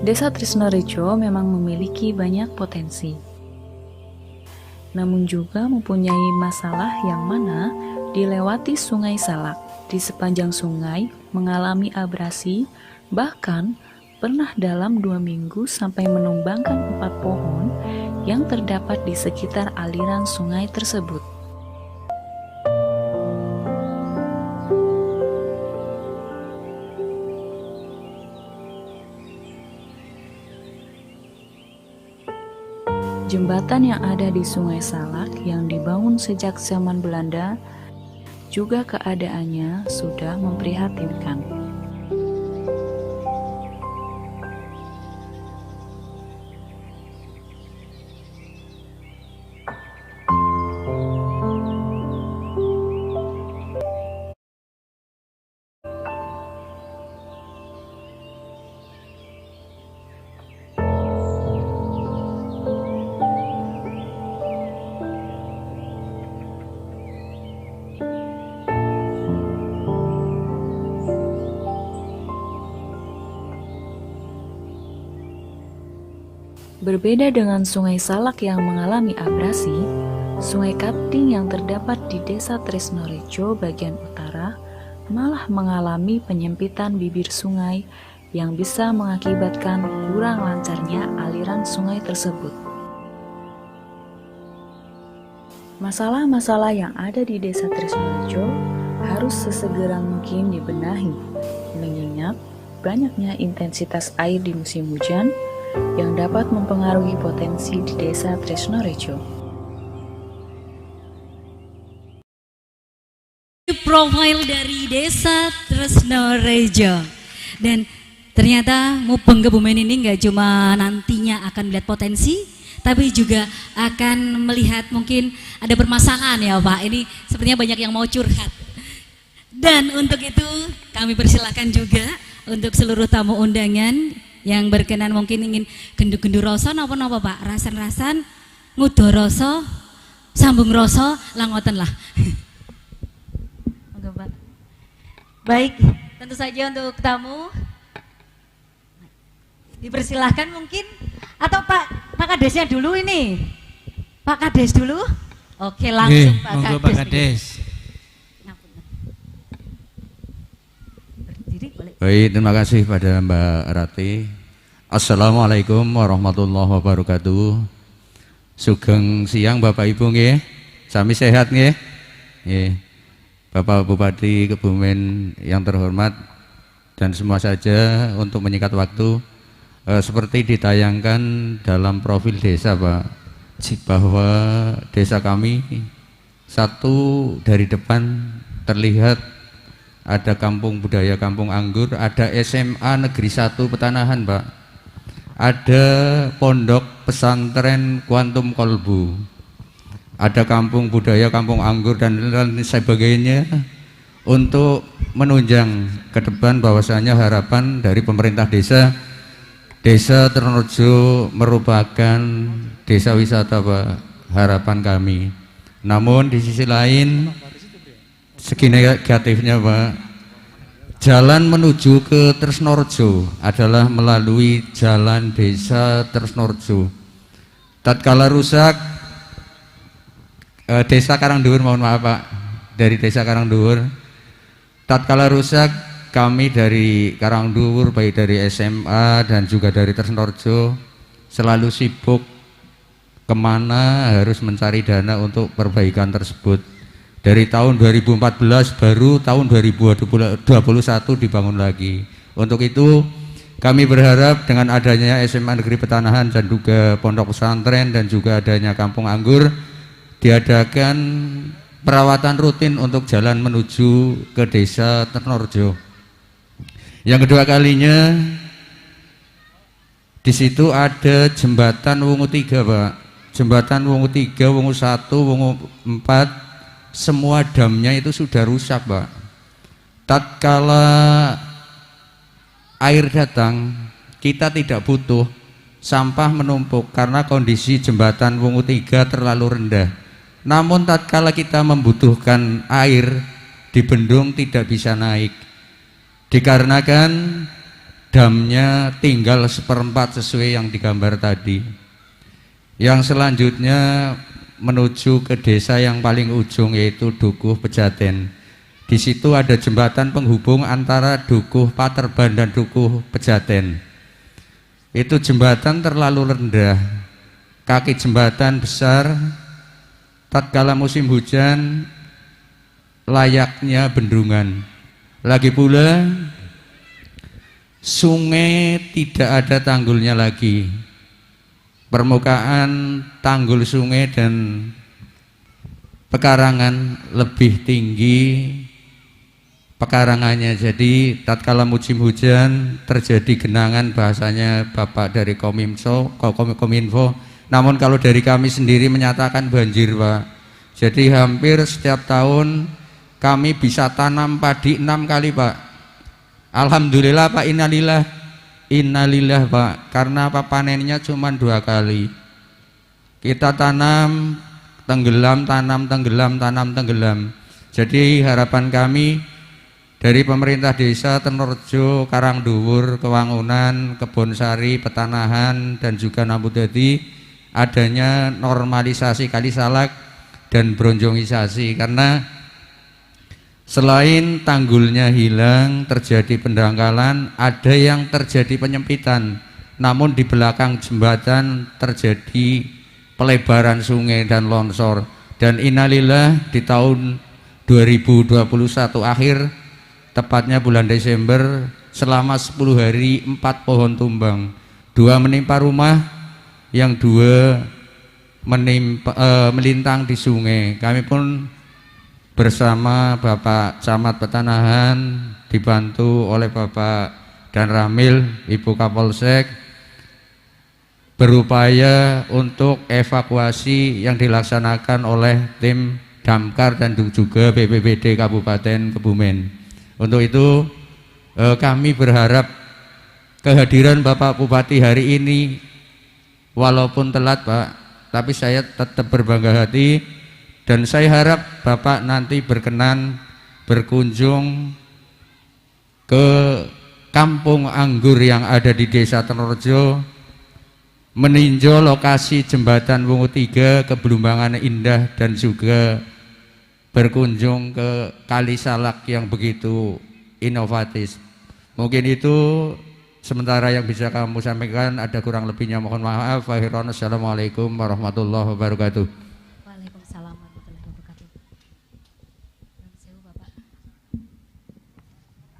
Desa Tresnorejo memang memiliki banyak potensi, namun juga mempunyai masalah yang mana dilewati Sungai Salak. Di sepanjang sungai mengalami abrasi, bahkan pernah dalam 2 minggu sampai menumbangkan 4 pohon yang terdapat di sekitar aliran sungai tersebut. Jembatan yang ada di Sungai Salak yang dibangun sejak zaman Belanda juga keadaannya sudah memprihatinkan. Berbeda dengan Sungai Salak yang mengalami abrasi, Sungai Kating yang terdapat di Desa Tresnorejo bagian utara malah mengalami penyempitan bibir sungai yang bisa mengakibatkan kurang lancarnya aliran sungai tersebut. Masalah-masalah yang ada di Desa Tresnorejo harus sesegera mungkin dibenahi, mengingat banyaknya intensitas air di musim hujan yang dapat mempengaruhi potensi di Desa Tresnorejo. Profil dari Desa Tresnorejo, dan ternyata Mubeng Kebumen ini nggak cuma nantinya akan melihat potensi, tapi juga akan melihat mungkin ada permasalahan ya Pak. Ini sepertinya banyak yang mau curhat. Dan untuk itu kami persilahkan juga untuk seluruh tamu undangan yang berkenan mungkin ingin gendu-gendu rasa napa-napa Pak, rasan-rasan, ngudo rasa, sambung rasa, langoten lah. Monggo Pak. Baik, tentu saja untuk tamu dipersilahkan mungkin, atau Pak Kadesnya dulu ini. Pak Kades dulu. Oke, langsung Pak monggo Kades. Pak Kades. Berdiri boleh. Baik, terima kasih pada Mbak Rati. Assalamualaikum warahmatullahi wabarakatuh. Sugeng siang Bapak Ibu nggih. Sami sehat nggih? Nggih. Bapak Bupati Kebumen yang terhormat dan semua saja, untuk menyingkat waktu, seperti ditayangkan dalam profil desa Pak, bahwa desa kami satu dari depan terlihat ada kampung budaya Kampung Anggur, ada SMA Negeri 1 Petanahan Pak, ada pondok pesantren Kuantum Kolbu, ada kampung budaya Kampung Anggur dan lain sebagainya, untuk menunjang ke depan bahwasanya harapan dari pemerintah desa, Desa Tresnorejo merupakan desa wisata Pak, harapan kami. Namun di sisi lain, segi negatifnya Pak, jalan menuju ke Tresnorejo adalah melalui jalan Desa Tresnorejo. Tatkala rusak, Desa Karangduwur, mohon maaf Pak, dari Desa Karangduwur, tatkala rusak, kami dari Karangduwur, baik dari SMA dan juga dari Tresnorejo, selalu sibuk kemana harus mencari dana untuk perbaikan tersebut. Dari tahun 2014 baru tahun 2021 dibangun lagi. Untuk itu kami berharap dengan adanya SMA Negeri Petanahan dan juga pondok pesantren dan juga adanya Kampung Anggur, diadakan perawatan rutin untuk jalan menuju ke Desa Tresnorejo. Yang kedua kalinya, di situ ada jembatan Wungu 3 Pak, jembatan Wungu 3, Wungu 1, Wungu 4, semua damnya itu sudah rusak Pak. Tatkala air datang, kita tidak butuh sampah menumpuk karena kondisi jembatan Wungu 3 terlalu rendah. Namun tatkala kita membutuhkan air di bendung tidak bisa naik, dikarenakan damnya tinggal 1/4 sesuai yang digambar tadi. Yang selanjutnya menuju ke desa yang paling ujung, yaitu Dukuh Pejaten. Di situ ada jembatan penghubung antara Dukuh Paterban dan Dukuh Pejaten. Itu jembatan terlalu rendah, kaki jembatan besar. Tatkala musim hujan layaknya bendungan. Lagi pula sungai tidak ada tanggulnya lagi. Permukaan tanggul sungai dan pekarangan lebih tinggi pekarangannya. Jadi tatkala musim hujan terjadi genangan, bahasanya Bapak dari Kominfo. Namun kalau dari kami sendiri menyatakan banjir Pak. Jadi hampir setiap tahun kami bisa tanam padi 6 kali Pak. Alhamdulillah Pak, innalillah Pak, karena apa, panennya cuma 2 kali. Kita tanam tenggelam, tanam tenggelam, tanam tenggelam. Jadi harapan kami dari pemerintah desa Tenorjo, Karangduwur, Kewangunan, Kebonsari, Petanahan, dan juga Nambudadi adanya normalisasi Kalisalak dan bronjongisasi, karena selain tanggulnya hilang terjadi pendangkalan, ada yang terjadi penyempitan, namun di belakang jembatan terjadi pelebaran sungai dan longsor. Dan innalillah di tahun 2021 akhir, tepatnya bulan Desember, selama 10 hari 4 pohon tumbang, 2 menimpa rumah, yang 2 melintang di sungai. Kami pun bersama Bapak Camat Petanahan dibantu oleh Bapak Dan Ramil, Ibu Kapolsek, berupaya untuk evakuasi yang dilaksanakan oleh tim Damkar dan juga BPBD Kabupaten Kebumen. Untuk itu kami berharap kehadiran Bapak Bupati hari ini, walaupun telat Pak, tapi saya tetap berbangga hati, dan saya harap Bapak nanti berkenan berkunjung ke kampung anggur yang ada di Desa Tenorjo, meninjau lokasi jembatan Wungu 3, Kebelumbangan Indah, dan juga berkunjung ke Kalisalak yang begitu inovatif. Mungkin itu sementara yang bisa kamu sampaikan, ada kurang lebihnya mohon maaf. Assalamualaikum warahmatullahi wabarakatuh. Waalaikumsalam warahmatullahi wabarakatuh. Bapak.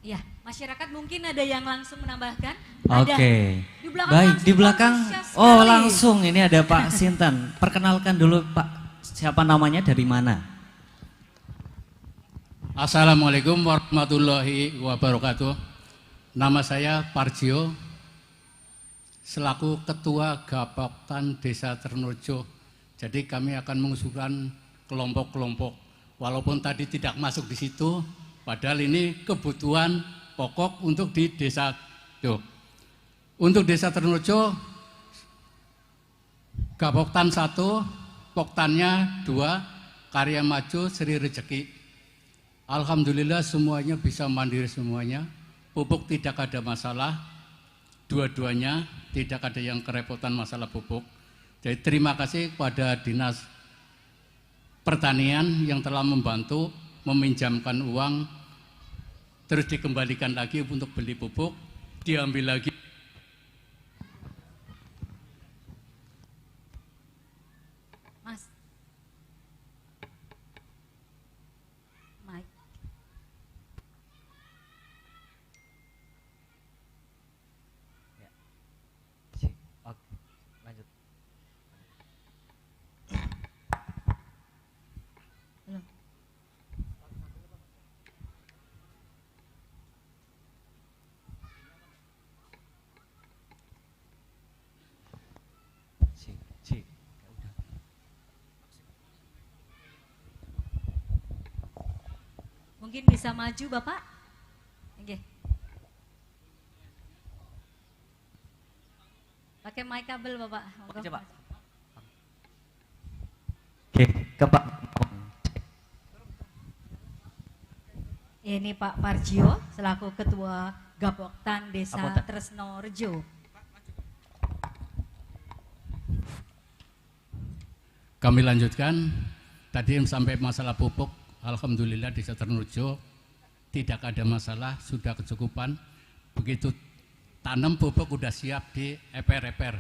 Ya, masyarakat mungkin ada yang langsung menambahkan. Oke. Di belakang Baik, langsung di belakang. antusias Oh, sekali. langsung ini ada Pak Sinten. Perkenalkan dulu Pak, siapa namanya, dari mana? Assalamualaikum warahmatullahi wabarakatuh. Nama saya Parjio, selaku Ketua Gapoktan Desa Tenorjo. Jadi kami akan mengusulkan kelompok-kelompok. Walaupun tadi tidak masuk di situ, padahal ini kebutuhan pokok untuk di desa. Untuk Desa Tenorjo, Gapoktan 1, Poktannya 2, Karya Maju, Sri Rezeki. Alhamdulillah semuanya bisa mandiri semuanya. Pupuk tidak ada masalah, dua-duanya tidak ada yang kerepotan masalah pupuk. Jadi terima kasih kepada Dinas Pertanian yang telah membantu meminjamkan uang, terus dikembalikan lagi untuk beli pupuk, diambil lagi. Mas. Mike. Oke, lanjut. Belum. Cik. Mungkin bisa maju Bapak. Oke. Pakai mic kabel Bapak. Monggo. Coba. Oke, ke Pak. Ini Pak Parjio selaku Ketua Gapoktan Desa Gapoktan. Tresnorejo. Kami lanjutkan, tadi sampai masalah pupuk, alhamdulillah Desa Tenorjo tidak ada masalah, sudah kecukupan. Begitu tanam pupuk sudah siap di eper-eper.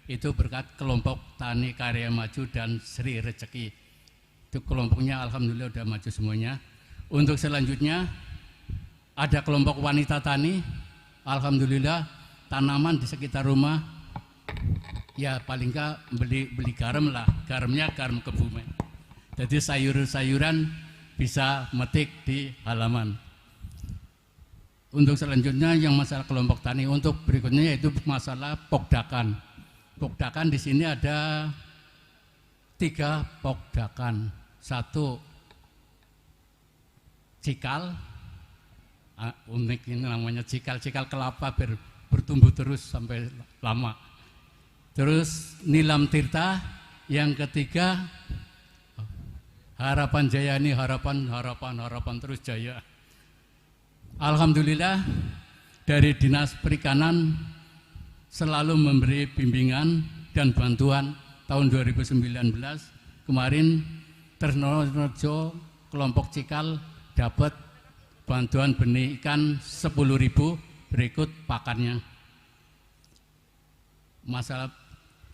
Itu berkat kelompok Tani Karya Maju dan Sri Rezeki. Itu kelompoknya alhamdulillah sudah maju semuanya. Untuk selanjutnya ada kelompok wanita tani, alhamdulillah tanaman di sekitar rumah. Ya paling enggak beli garam lah, garamnya garam Kebumen. Jadi sayur-sayuran bisa metik di halaman. Untuk selanjutnya yang masalah kelompok tani, untuk berikutnya yaitu masalah pokdakan. Pokdakan di sini ada 3 pokdakan. 1 cikal, unik ini namanya cikal kelapa bertumbuh terus sampai lama. Terus Nilam Tirta, yang ketiga Harapan Jaya, ini harapan terus jaya. Alhamdulillah dari Dinas Perikanan selalu memberi bimbingan dan bantuan. Tahun 2019 kemarin Tresnorejo kelompok Cikal dapat bantuan benih ikan 10.000, berikut pakannya. Masalah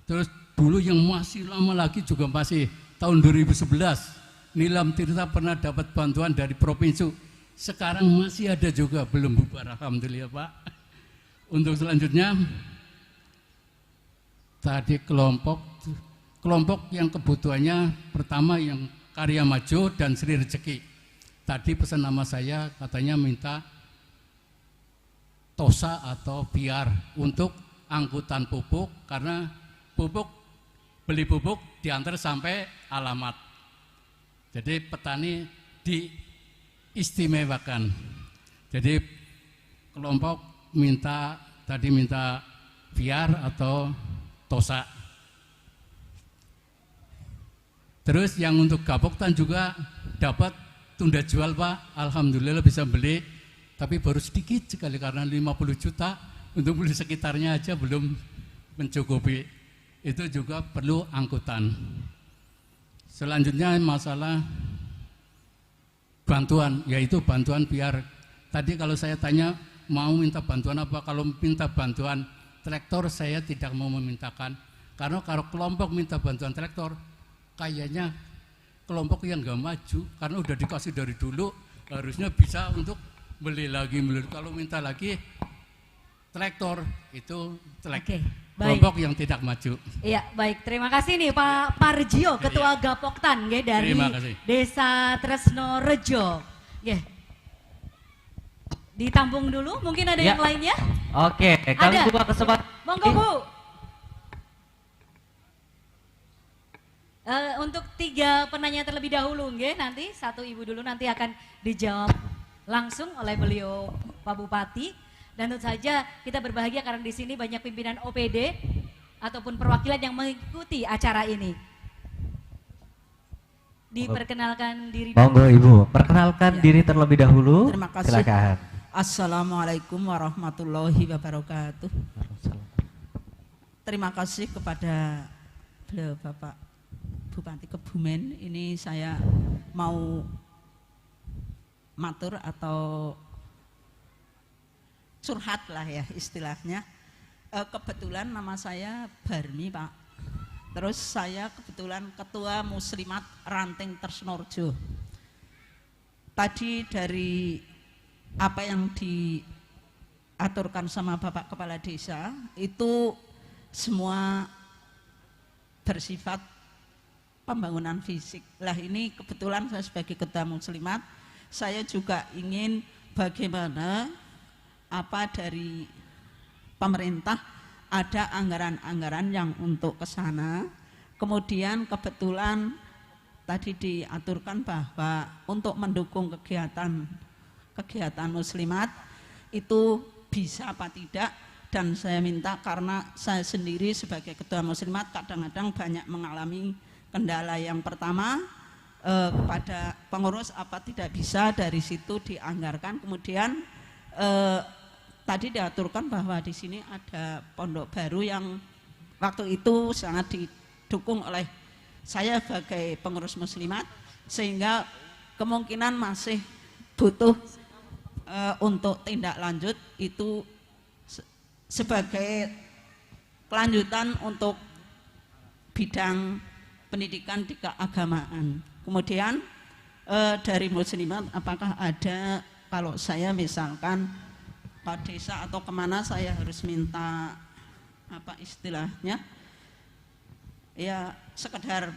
terus dulu yang masih lama lagi juga masih tahun 2011 Nilam Tirta pernah dapat bantuan dari provinsi. Sekarang masih ada juga, belum bubar, alhamdulillah Pak. Untuk selanjutnya tadi kelompok yang kebutuhannya pertama yang Karya Maju dan Sri Rezeki. Tadi pesan nama saya katanya minta TOSA atau biar untuk angkutan pupuk, karena beli pupuk diantar sampai alamat. Jadi petani diistimewakan. Jadi kelompok minta biar atau TOSA. Terus yang untuk Gapoktan juga dapat tunda jual Pak, alhamdulillah bisa beli, tapi baru sedikit sekali karena 50 juta untuk beli sekitarnya aja belum mencukupi. Itu juga perlu angkutan. Selanjutnya masalah bantuan, yaitu bantuan biar. Tadi kalau saya tanya mau minta bantuan apa, kalau minta bantuan traktor saya tidak mau memintakan, karena kalau kelompok minta bantuan traktor kayaknya kelompok yang nggak maju, karena udah dikasih dari dulu, harusnya bisa untuk beli lagi. Kalau minta lagi traktor itu kelompok yang tidak maju. Iya, baik. Terima kasih nih Pak Parjio, Ketua Gapoktan dari Desa Tresnorejo. Ditampung dulu, mungkin ada yang lainnya? Oke, kami buka kesempatan. Monggo Bu. Untuk 3 penanya terlebih dahulu, nanti satu ibu dulu nanti akan dijawab langsung oleh beliau Pak Bupati. Dan tentu saja kita berbahagia karena di sini banyak pimpinan OPD ataupun perwakilan yang mengikuti acara ini. Diperkenalkan diri. Monggo Ibu, perkenalkan diri terlebih dahulu. Terima kasih. Silakan. Assalamualaikum warahmatullahi wabarakatuh. Terima kasih kepada beliau Bapak Bupati Kebumen. Ini saya mau matur atau curhat lah ya istilahnya. Kebetulan nama saya Barmi Pak. Terus saya kebetulan Ketua Muslimat Ranting Tresnorejo. Tadi dari apa yang diaturkan sama Bapak Kepala Desa itu semua bersifat pembangunan fisik. Lah ini kebetulan saya sebagai Ketua Muslimat, saya juga ingin bagaimana apa dari pemerintah ada anggaran-anggaran yang untuk ke sana. Kemudian kebetulan tadi diaturkan bahwa untuk mendukung kegiatan muslimat itu bisa apa tidak, dan saya minta karena saya sendiri sebagai Ketua Muslimat kadang-kadang banyak mengalami kendala. Yang pertama kepada pengurus apa tidak bisa dari situ dianggarkan. Kemudian tadi diaturkan bahwa di sini ada pondok baru yang waktu itu sangat didukung oleh saya sebagai pengurus muslimat, sehingga kemungkinan masih butuh untuk tindak lanjut itu sebagai kelanjutan untuk bidang pendidikan di keagamaan. Kemudian dari muslimat apakah ada, kalau saya misalkan ke desa atau kemana saya harus minta apa istilahnya ya sekedar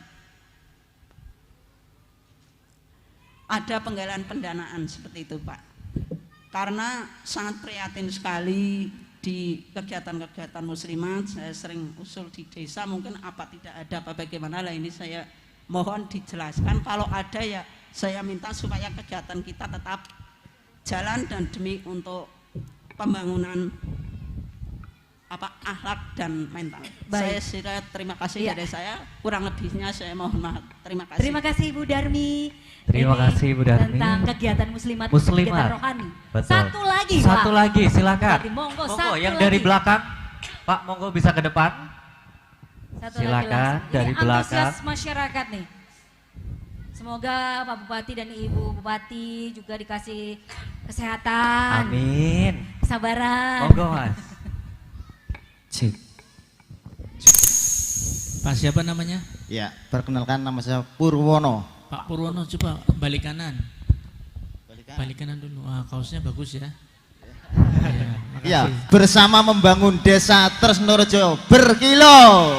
ada penggalan pendanaan seperti itu Pak, karena sangat prihatin sekali di kegiatan-kegiatan muslimat. Saya sering usul di desa, mungkin apa tidak ada apa bagaimana lah, ini saya mohon dijelaskan. Kalau ada ya saya minta supaya kegiatan kita tetap jalan dan demi untuk pembangunan akhlak dan mental. Baik. Saya terima kasih Iya. dari saya, kurang lebihnya saya mohon maaf. Terima kasih. Terima kasih Ibu Darmi. Terima Ini kasih, Bu Darmi. Tentang kegiatan muslimat, Muslimat. kegiatan rohani. Betul. Satu lagi, Satu Pak. lagi, silakan. Lagi, monggo, Monggo, satu yang lagi. dari belakang. Pak, monggo bisa ke depan. Satu Silakan, lagi langsung. dari Ini belakang. antusias masyarakat nih. Semoga Pak Bupati dan Ibu Bupati juga dikasih kesehatan, Amin. kesabaran. Monggo Mas. Cik. Pak siapa namanya? Ya, perkenalkan nama saya Purwono. Pak Purwono, coba balik kanan. Balik kanan dulu. Wah, kaosnya bagus ya. Ya, bersama membangun desa Tresnorejo berkilo.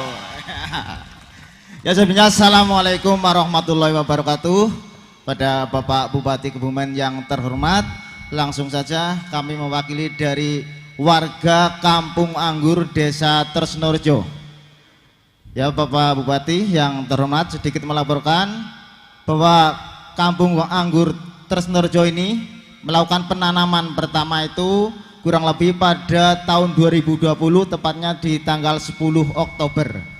Ya, sebenarnya Assalamualaikum warahmatullahi wabarakatuh. Pada Bapak Bupati Kebumen yang terhormat, langsung saja kami mewakili dari warga Kampung Anggur Desa Tresnorejo. Ya, Bapak Bupati yang terhormat, sedikit melaporkan bahwa Kampung Anggur Tresnorejo ini melakukan penanaman pertama itu kurang lebih pada tahun 2020, tepatnya di tanggal 10 Oktober.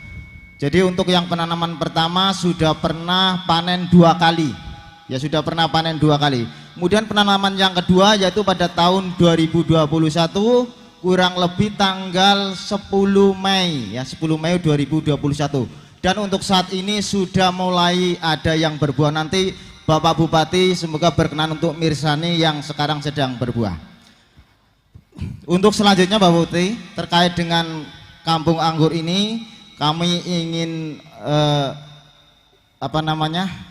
Jadi untuk yang penanaman pertama sudah pernah panen 2 kali. Ya, sudah pernah panen 2 kali. Kemudian penanaman yang kedua yaitu pada tahun 2021 kurang lebih tanggal 10 Mei ya, 10 Mei 2021. Dan untuk saat ini sudah mulai ada yang berbuah. Nanti Bapak Bupati semoga berkenan untuk mirsani yang sekarang sedang berbuah. Untuk selanjutnya Bapak Bupati, terkait dengan Kampung Anggur ini kami ingin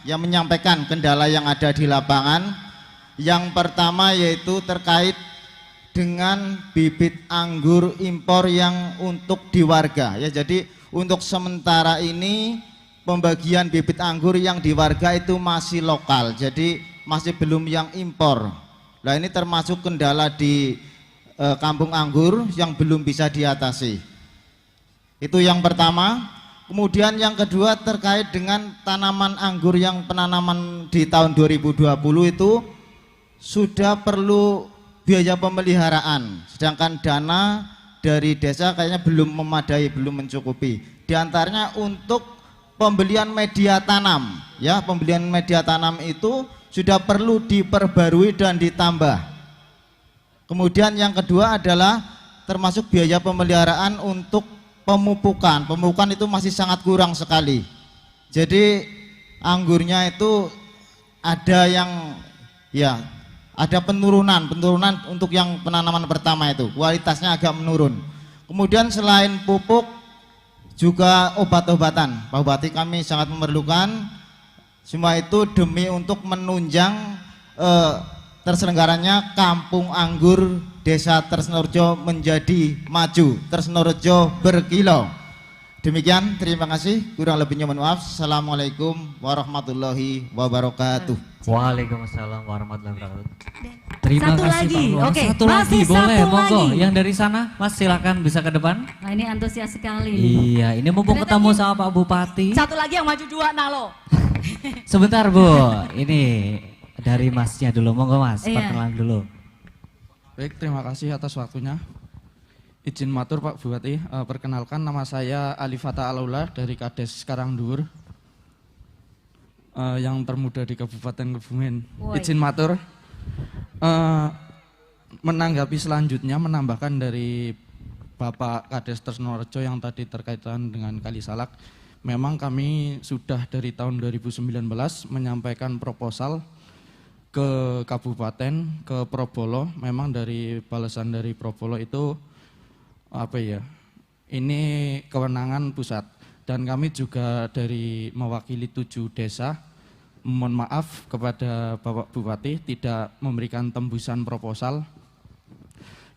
menyampaikan kendala yang ada di lapangan. Yang pertama yaitu terkait dengan bibit anggur impor yang untuk di warga ya. Jadi untuk sementara ini pembagian bibit anggur yang di warga itu masih lokal, jadi masih belum yang impor. Nah, ini termasuk kendala di Kampung Anggur yang belum bisa diatasi. Itu yang pertama. Kemudian yang kedua terkait dengan tanaman anggur yang penanaman di tahun 2020 itu sudah perlu biaya pemeliharaan, sedangkan dana dari desa kayaknya belum memadai, belum mencukupi. Di antaranya untuk pembelian media tanam ya, pembelian media tanam itu sudah perlu diperbarui dan ditambah. Kemudian yang kedua adalah termasuk biaya pemeliharaan untuk pemupukan. Pemupukan itu masih sangat kurang sekali. Jadi anggurnya itu ada yang ya, ada penurunan untuk yang penanaman pertama itu, kualitasnya agak menurun. Kemudian selain pupuk juga obat-obatan. Pak Bupati, kami sangat memerlukan semua itu demi untuk menunjang terselenggaranya Kampung Anggur Desa Tresnorejo menjadi maju, Tresnorejo berkilo. Demikian, terima kasih. Kurang lebihnya mohon maaf. Assalamualaikum warahmatullahi wabarakatuh. Waalaikumsalam warahmatullahi wabarakatuh. Terima Satu kasih lagi. Pak Purwono. Oke, Satu masih lagi boleh, satu monggo. lagi. Yang dari sana, Mas silakan bisa ke depan. Nah, ini antusias sekali. Iya, ini mumpung Ternyata ketemu ini- sama Pak Bupati. Satu lagi yang maju 2 nalo. Sebentar Bu, ini dari Masnya dulu, monggo Mas, Iya. perkenalan dulu. Baik, terima kasih atas waktunya. Izin matur Pak Bupati, perkenalkan nama saya Ali Fatah Alaula dari Kades Karangdur, yang termuda di Kabupaten Kebumen. Woi. Izin matur, menanggapi selanjutnya, menambahkan dari Bapak Kades Tresnorejo yang tadi terkaitan dengan Kali Salak. Memang kami sudah dari tahun 2019 menyampaikan proposal ke kabupaten, ke Probolo. Memang dari balasan dari Probolo itu ini kewenangan pusat, dan kami juga dari mewakili 7 desa mohon maaf kepada Bapak Bupati tidak memberikan tembusan proposal.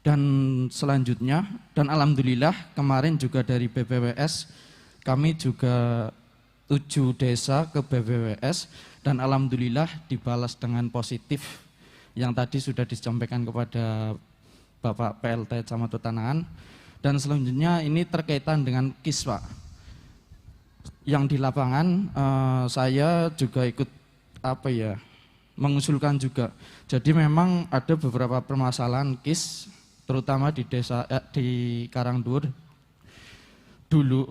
Dan selanjutnya, dan alhamdulillah kemarin juga dari BPWS kami juga 7 desa ke BPWS, dan alhamdulillah dibalas dengan positif yang tadi sudah disampaikan kepada Bapak PLT Camat Tanaan. Dan selanjutnya ini terkaitan dengan KIS Pak, yang di lapangan saya juga ikut mengusulkan juga. Jadi memang ada beberapa permasalahan KIS terutama di di Karangduwur dulu,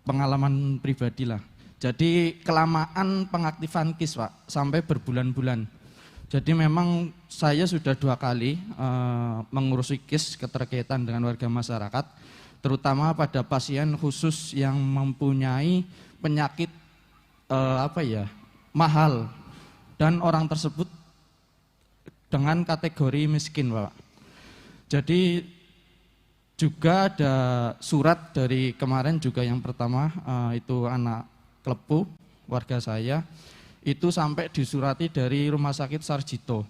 pengalaman pribadi lah. Jadi kelamaan pengaktifan KIS Pak, sampai berbulan-bulan. Jadi memang saya sudah 2 kali mengurusi KIS keterkaitan dengan warga masyarakat, terutama pada pasien khusus yang mempunyai penyakit mahal, dan orang tersebut dengan kategori miskin Pak. Jadi juga ada surat dari kemarin juga yang pertama, itu anak Klepu, warga saya, itu sampai disurati dari Rumah Sakit Sarjito.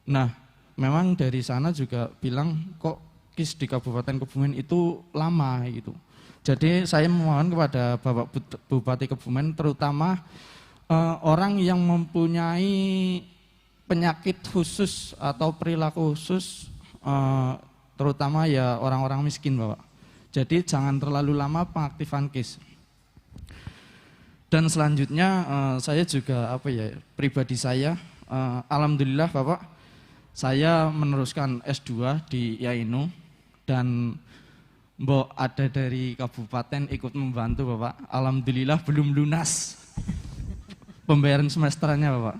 Nah, memang dari sana juga bilang kok KIS di Kabupaten Kebumen itu lama gitu. Jadi saya memohon kepada Bapak Bupati Kebumen, terutama orang yang mempunyai penyakit khusus atau perilaku khusus, terutama ya orang-orang miskin Bapak. Jadi jangan terlalu lama pengaktifan KIS. Dan selanjutnya saya juga pribadi saya, alhamdulillah Bapak, saya meneruskan S2 di Yainu, dan Mbok ada dari kabupaten ikut membantu Bapak. Alhamdulillah belum lunas pembayaran semesternya Bapak.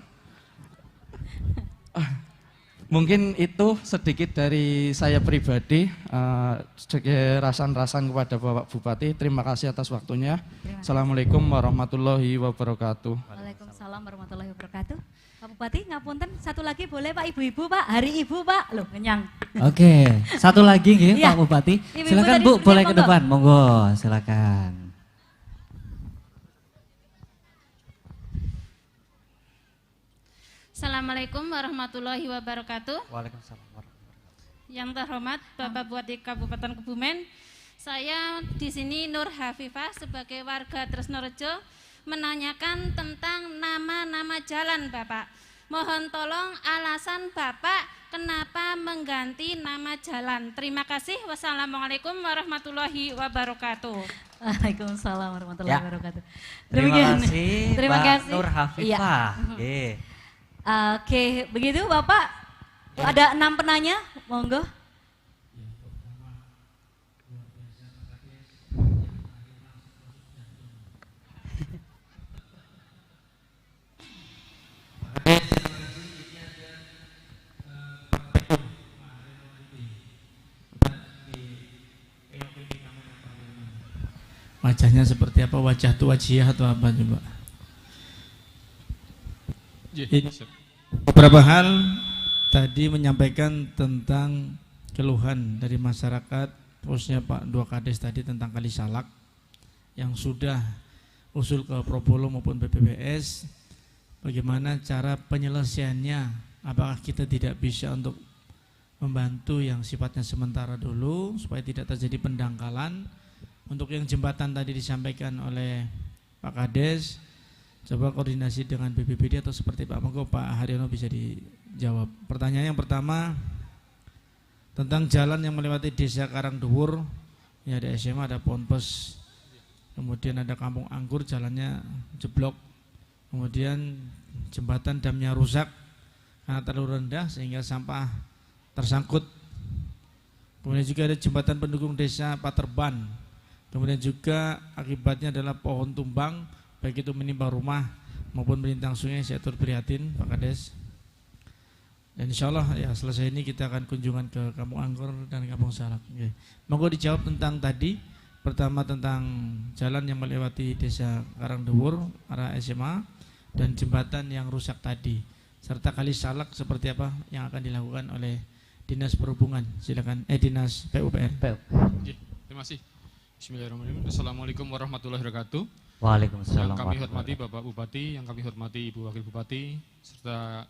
Mungkin itu sedikit dari saya pribadi, sebagai rasan-rasan kepada Bapak Bupati. Terima kasih atas waktunya. Assalamualaikum warahmatullahi wabarakatuh. Waalaikumsalam warahmatullahi wabarakatuh. Pak Bupati, ngapunten, satu lagi boleh Pak, Ibu-ibu Pak, Hari Ibu Pak, loh kenyang. Oke, satu lagi nggih Iya. Pak Bupati. Ibu-ibu Silakan tadi Bu, seperti boleh apa, ke monggo? depan, monggo, silakan. Assalamualaikum warahmatullahi wabarakatuh. Waalaikumsalam warahmatullahi wabarakatuh. Yang terhormat Bapak Bupati Kabupaten Kebumen, saya di sini Nur Hafifah sebagai warga Tresnorejo menanyakan tentang nama-nama jalan Bapak. Mohon tolong alasan Bapak kenapa mengganti nama jalan. Terima kasih. Wassalamualaikum warahmatullahi wabarakatuh. Waalaikumsalam warahmatullahi Ya. wabarakatuh. Terima Demikian. kasih Terima Mbak kasih. Nur Hafifah. Iya. Nggih. Oke, begitu Bapak. Ada 6 penanya, monggo. Wajahnya seperti apa? Wajah tua jiah atau apa coba? Beberapa hal tadi menyampaikan tentang keluhan dari masyarakat, khususnya Pak Dua Kades tadi tentang Kali Salak yang sudah usul ke Propolo maupun BPBS. Bagaimana cara penyelesaiannya? Apakah kita tidak bisa untuk membantu yang sifatnya sementara dulu supaya tidak terjadi pendangkalan? Untuk yang jembatan tadi disampaikan oleh Pak Kades, coba koordinasi dengan BPBD atau seperti Pak Monggo Pak Haryono bisa dijawab. Pertanyaan yang pertama tentang jalan yang melewati desa Karangduwur, ya ada SMA, ada Ponpes, kemudian ada Kampung Anggur, jalannya jeblok, kemudian jembatan damnya rusak karena terlalu rendah sehingga sampah tersangkut. Kemudian juga ada jembatan pendukung desa Paterban. Kemudian juga akibatnya adalah pohon tumbang, baik itu menimpa rumah maupun melintang sungai. Saya turut prihatin Pak Kades. Dan insya Allah ya selesai ini kita akan kunjungan ke Kampung Anggur dan Kampung Salak. Oke. Monggo dijawab tentang tadi. Pertama tentang jalan yang melewati desa Karangduwur arah SMA dan jembatan yang rusak tadi. Serta Kali Salak seperti apa yang akan dilakukan oleh Dinas Perhubungan. Silakan Dinas PUPR. Terima kasih. Bismillahirrahmanirrahim. Assalamualaikum warahmatullahi wabarakatuh. Waalaikumsalam. Yang kami hormati Bapak Bupati, yang kami hormati Ibu Wakil Bupati, serta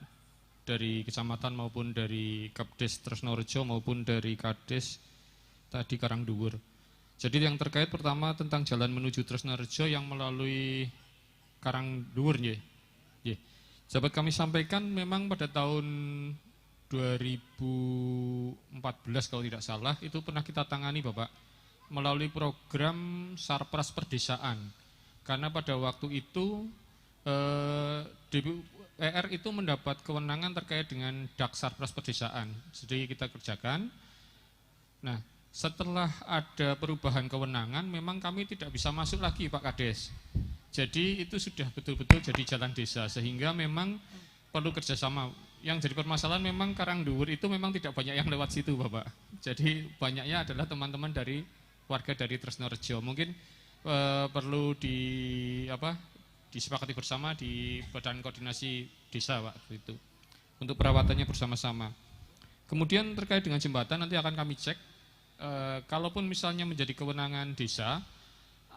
dari kecamatan maupun dari Kapdes Tresnorejo maupun dari Kades tadi Karangduwur. Jadi yang terkait pertama tentang jalan menuju Tresnorejo yang melalui Karangduwur, nggih. Nggih. Dapat kami sampaikan memang pada tahun 2014 kalau tidak salah itu pernah kita tangani Bapak melalui program Sarpras Perdesaan, karena pada waktu itu PR itu mendapat kewenangan terkait dengan Daksarpras Pedesaan. Jadi kita kerjakan. Nah, setelah ada perubahan kewenangan, memang kami tidak bisa masuk lagi Pak Kades. Jadi itu sudah betul-betul jadi jalan desa, sehingga memang perlu kerjasama. Yang jadi permasalahan memang Karangduwur itu memang tidak banyak yang lewat situ Bapak. Jadi banyaknya adalah teman-teman dari warga dari Tresnorejo. Mungkin perlu disepakati bersama di Badan Koordinasi Desa Pak, itu untuk perawatannya bersama-sama. Kemudian terkait dengan jembatan nanti akan kami cek, kalaupun misalnya menjadi kewenangan desa,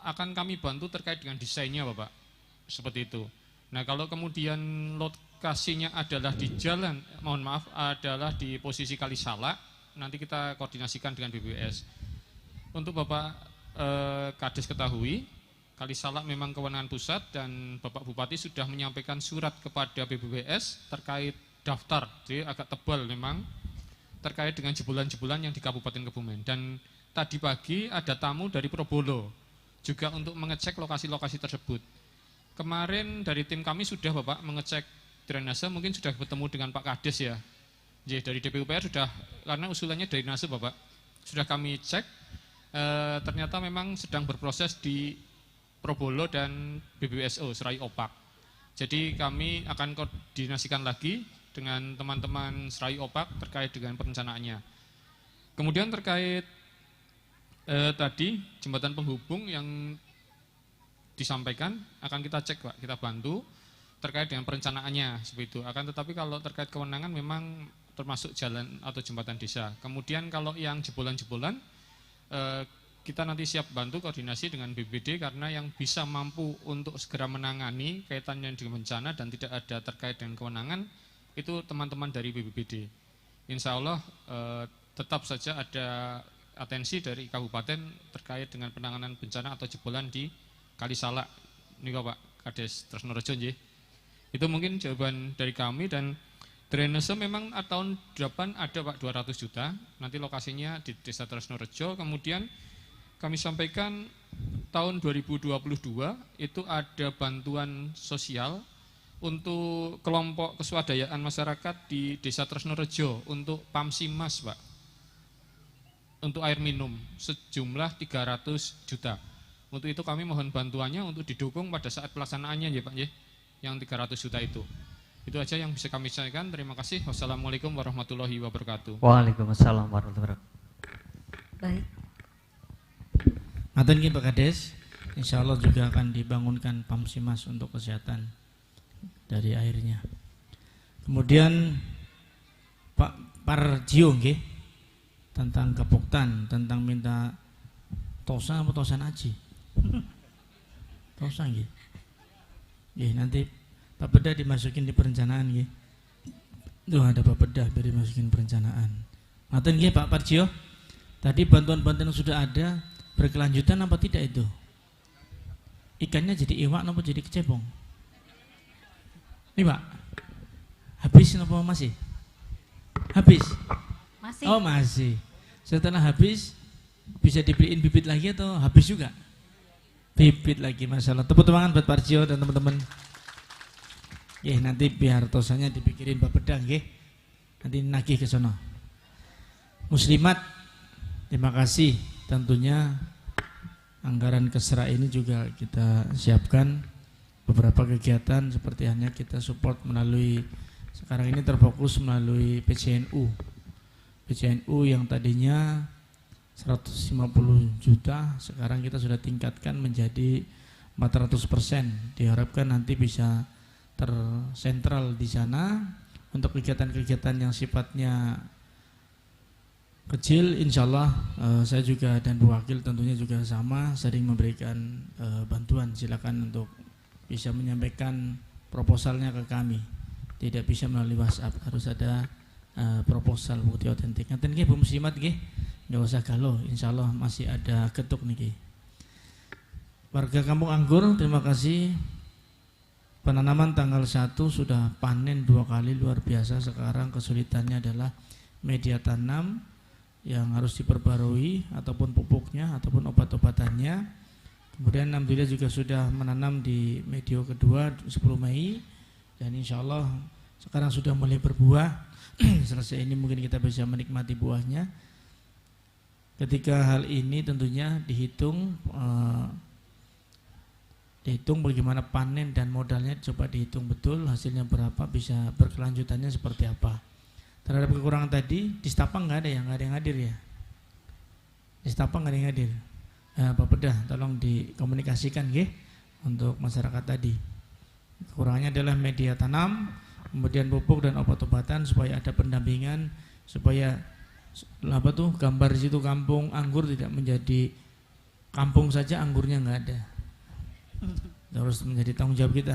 akan kami bantu terkait dengan desainnya Bapak, seperti itu. Nah kalau kemudian lokasinya adalah di jalan, mohon maaf, adalah di posisi Kalisalak, nanti kita koordinasikan dengan BPWS. Untuk Bapak Kades ketahui, Kalisalak memang kewenangan pusat dan Bapak Bupati sudah menyampaikan surat kepada BPWS terkait daftar, jadi agak tebal memang, terkait dengan jebolan-jebolan yang di Kabupaten Kebumen. Dan tadi pagi ada tamu dari Probolo juga untuk mengecek lokasi-lokasi tersebut. Kemarin dari tim kami sudah Bapak mengecek drainase, mungkin sudah bertemu dengan Pak Kades ya. Jadi dari DPUPR sudah, karena usulannya drainase Bapak, sudah kami cek, ternyata memang sedang berproses di Probolo dan BBWSO Serai Opak. Jadi kami akan koordinasikan lagi dengan teman-teman Serai Opak terkait dengan perencanaannya. Kemudian terkait tadi jembatan penghubung yang disampaikan akan kita cek Pak, kita bantu terkait dengan perencanaannya seperti itu. Akan tetapi kalau terkait kewenangan memang termasuk jalan atau jembatan desa. Kemudian kalau yang jebolan-jebolan kita nanti siap bantu koordinasi dengan BPBD karena yang bisa mampu untuk segera menangani kaitannya dengan bencana dan tidak ada terkait dengan kewenangan itu teman-teman dari BPBD. Insya Allah tetap saja ada atensi dari kabupaten terkait dengan penanganan bencana atau jebolan di Kalisalak. Ini Pak Kades Tresnorejo nggih. Itu mungkin jawaban dari kami. Dan drainase memang tahun depan ada Pak 200 juta. Nanti lokasinya di Desa Tresnorejo. Kemudian kami sampaikan tahun 2022 itu ada bantuan sosial untuk kelompok keswadayaan masyarakat di Desa Tresnorejo untuk Pamsimas Pak, untuk air minum sejumlah 300 juta. Untuk itu kami mohon bantuannya untuk didukung pada saat pelaksanaannya ya Pak ya, yang 300 juta itu. Itu aja yang bisa kami sampaikan. Terima kasih. Wassalamualaikum warahmatullahi wabarakatuh. Waalaikumsalam warahmatullahi wabarakatuh. Baik. Ngaten nggih Pak Kades, insya Allah juga akan dibangunkan Pamsimas untuk kesehatan dari airnya. Kemudian Pak Parjio nggih tentang Gapoktan, tentang minta tosa atau tosan aji. Tosa nggih. Nggih, nanti Pak Bedah dimasukin di perencanaan nggih. Tuh ada Pak Bedah biar dimasukin perencanaan. Ngaten nggih Pak Parjio. Tadi bantuan-bantuan yang sudah ada berkelanjutan apa tidak itu? Ikannya jadi iwak apa jadi kecebong? Nih Pak, habis apa masih? Habis? Masih. Oh masih. Setelah habis bisa dibeliin bibit lagi atau habis juga? Bibit lagi, masalah. Tepuk tangan buat Parjio dan teman-teman. Nanti biar tosanya dipikirin Pak Bedang, nanti nagih ke sono. Muslimat, terima kasih. Tentunya anggaran kesra ini juga kita siapkan beberapa kegiatan seperti hanya kita support melalui, sekarang ini terfokus melalui PCNU. PCNU yang tadinya 150 juta, sekarang kita sudah tingkatkan menjadi 400%. Diharapkan nanti bisa tersentral di sana untuk kegiatan-kegiatan yang sifatnya kecil. Insya Allah saya juga dan Bu Wakil tentunya juga sama sering memberikan bantuan. Silakan untuk bisa menyampaikan proposalnya ke kami. Tidak bisa melalui WhatsApp, harus ada proposal bukti otentik. Nanti nggih Bu Muslimat nggih, nggak usah galau. Insya Allah masih ada ketuk niki. Warga Kampung Anggur, terima kasih. Penanaman tanggal 1 sudah panen 2 kali, luar biasa. Sekarang kesulitannya adalah media tanam yang harus diperbarui ataupun pupuknya ataupun obat-obatannya. Kemudian alhamdulillah juga sudah menanam di medio kedua 10 Mei Dan insya Allah sekarang sudah mulai berbuah. Selesai ini mungkin kita bisa menikmati buahnya. Ketika hal ini tentunya dihitung bagaimana panen dan modalnya, coba dihitung betul hasilnya berapa, bisa berkelanjutannya seperti apa. Terhadap kekurangan tadi, di Stapang nggak ada yang hadir ya. Di Stapang nggak ada yang hadir. Pak Pedah, tolong dikomunikasikan untuk masyarakat tadi. Kekurangannya adalah media tanam, kemudian pupuk dan obat-obatan, supaya ada pendampingan, supaya gambar di situ kampung anggur tidak menjadi kampung saja anggurnya nggak ada. Harus menjadi tanggung jawab kita.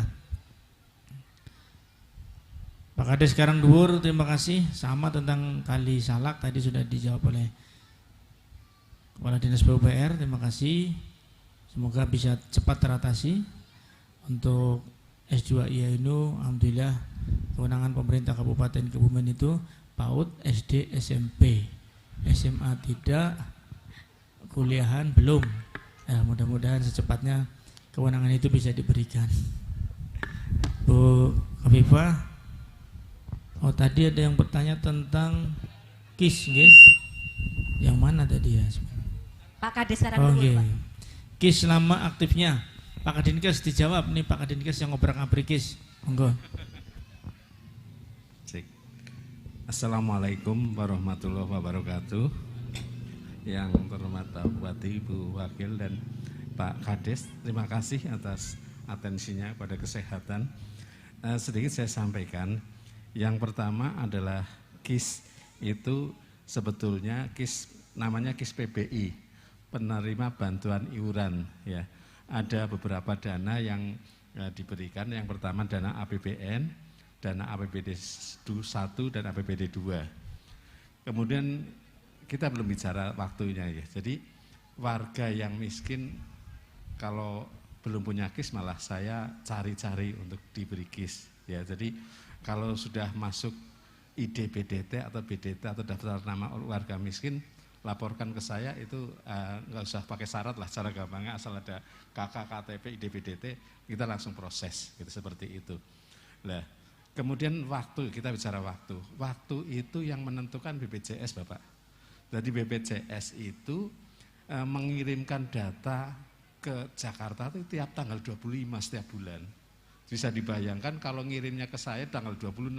Pak Kades sekarang Dhuwur, terima kasih. Sama tentang Kali Salak tadi sudah dijawab oleh Kepala Dinas PUPR, terima kasih. Semoga bisa cepat teratasi. Untuk S2 IAINU, alhamdulillah kewenangan pemerintah Kabupaten Kebumen itu PAUD, SD, SMP, SMA tidak, kuliahan belum. Mudah-mudahan secepatnya kewenangan itu bisa diberikan. Bu Khafifah, tadi ada yang bertanya tentang KIS, yang mana tadi ya? Pak Kades sekarang dulu, Pak. KIS lama aktifnya, Pak Kadinkes dijawab nih, Pak Kadinkes yang ngobrak-ngabrik KIS, monggo. Assalamualaikum warahmatullahi wabarakatuh. Yang terhormat Pak Bupati, Ibu Wakil dan Pak Kades, terima kasih atas atensinya pada kesehatan. Sedikit saya sampaikan. Yang pertama adalah KIS itu sebetulnya KIS namanya KIS PBI, penerima bantuan iuran ya. Ada beberapa dana yang diberikan. Yang pertama dana APBN, dana APBD 1 dan APBD 2. Kemudian kita belum bicara waktunya ya. Jadi warga yang miskin kalau belum punya KIS malah saya cari-cari untuk diberi KIS ya. Jadi kalau sudah masuk ID BDT atau BDT atau daftar nama warga miskin, laporkan ke saya, itu nggak usah pakai syarat lah, cara gampangnya asal ada KK, KTP, ID BDT, kita langsung proses gitu, seperti itu. Nah, kemudian waktu, kita bicara waktu. Waktu itu yang menentukan BPJS Bapak. Jadi BPJS itu mengirimkan data ke Jakarta itu tiap tanggal 25 setiap bulan. Bisa dibayangkan kalau ngirimnya ke saya tanggal 26,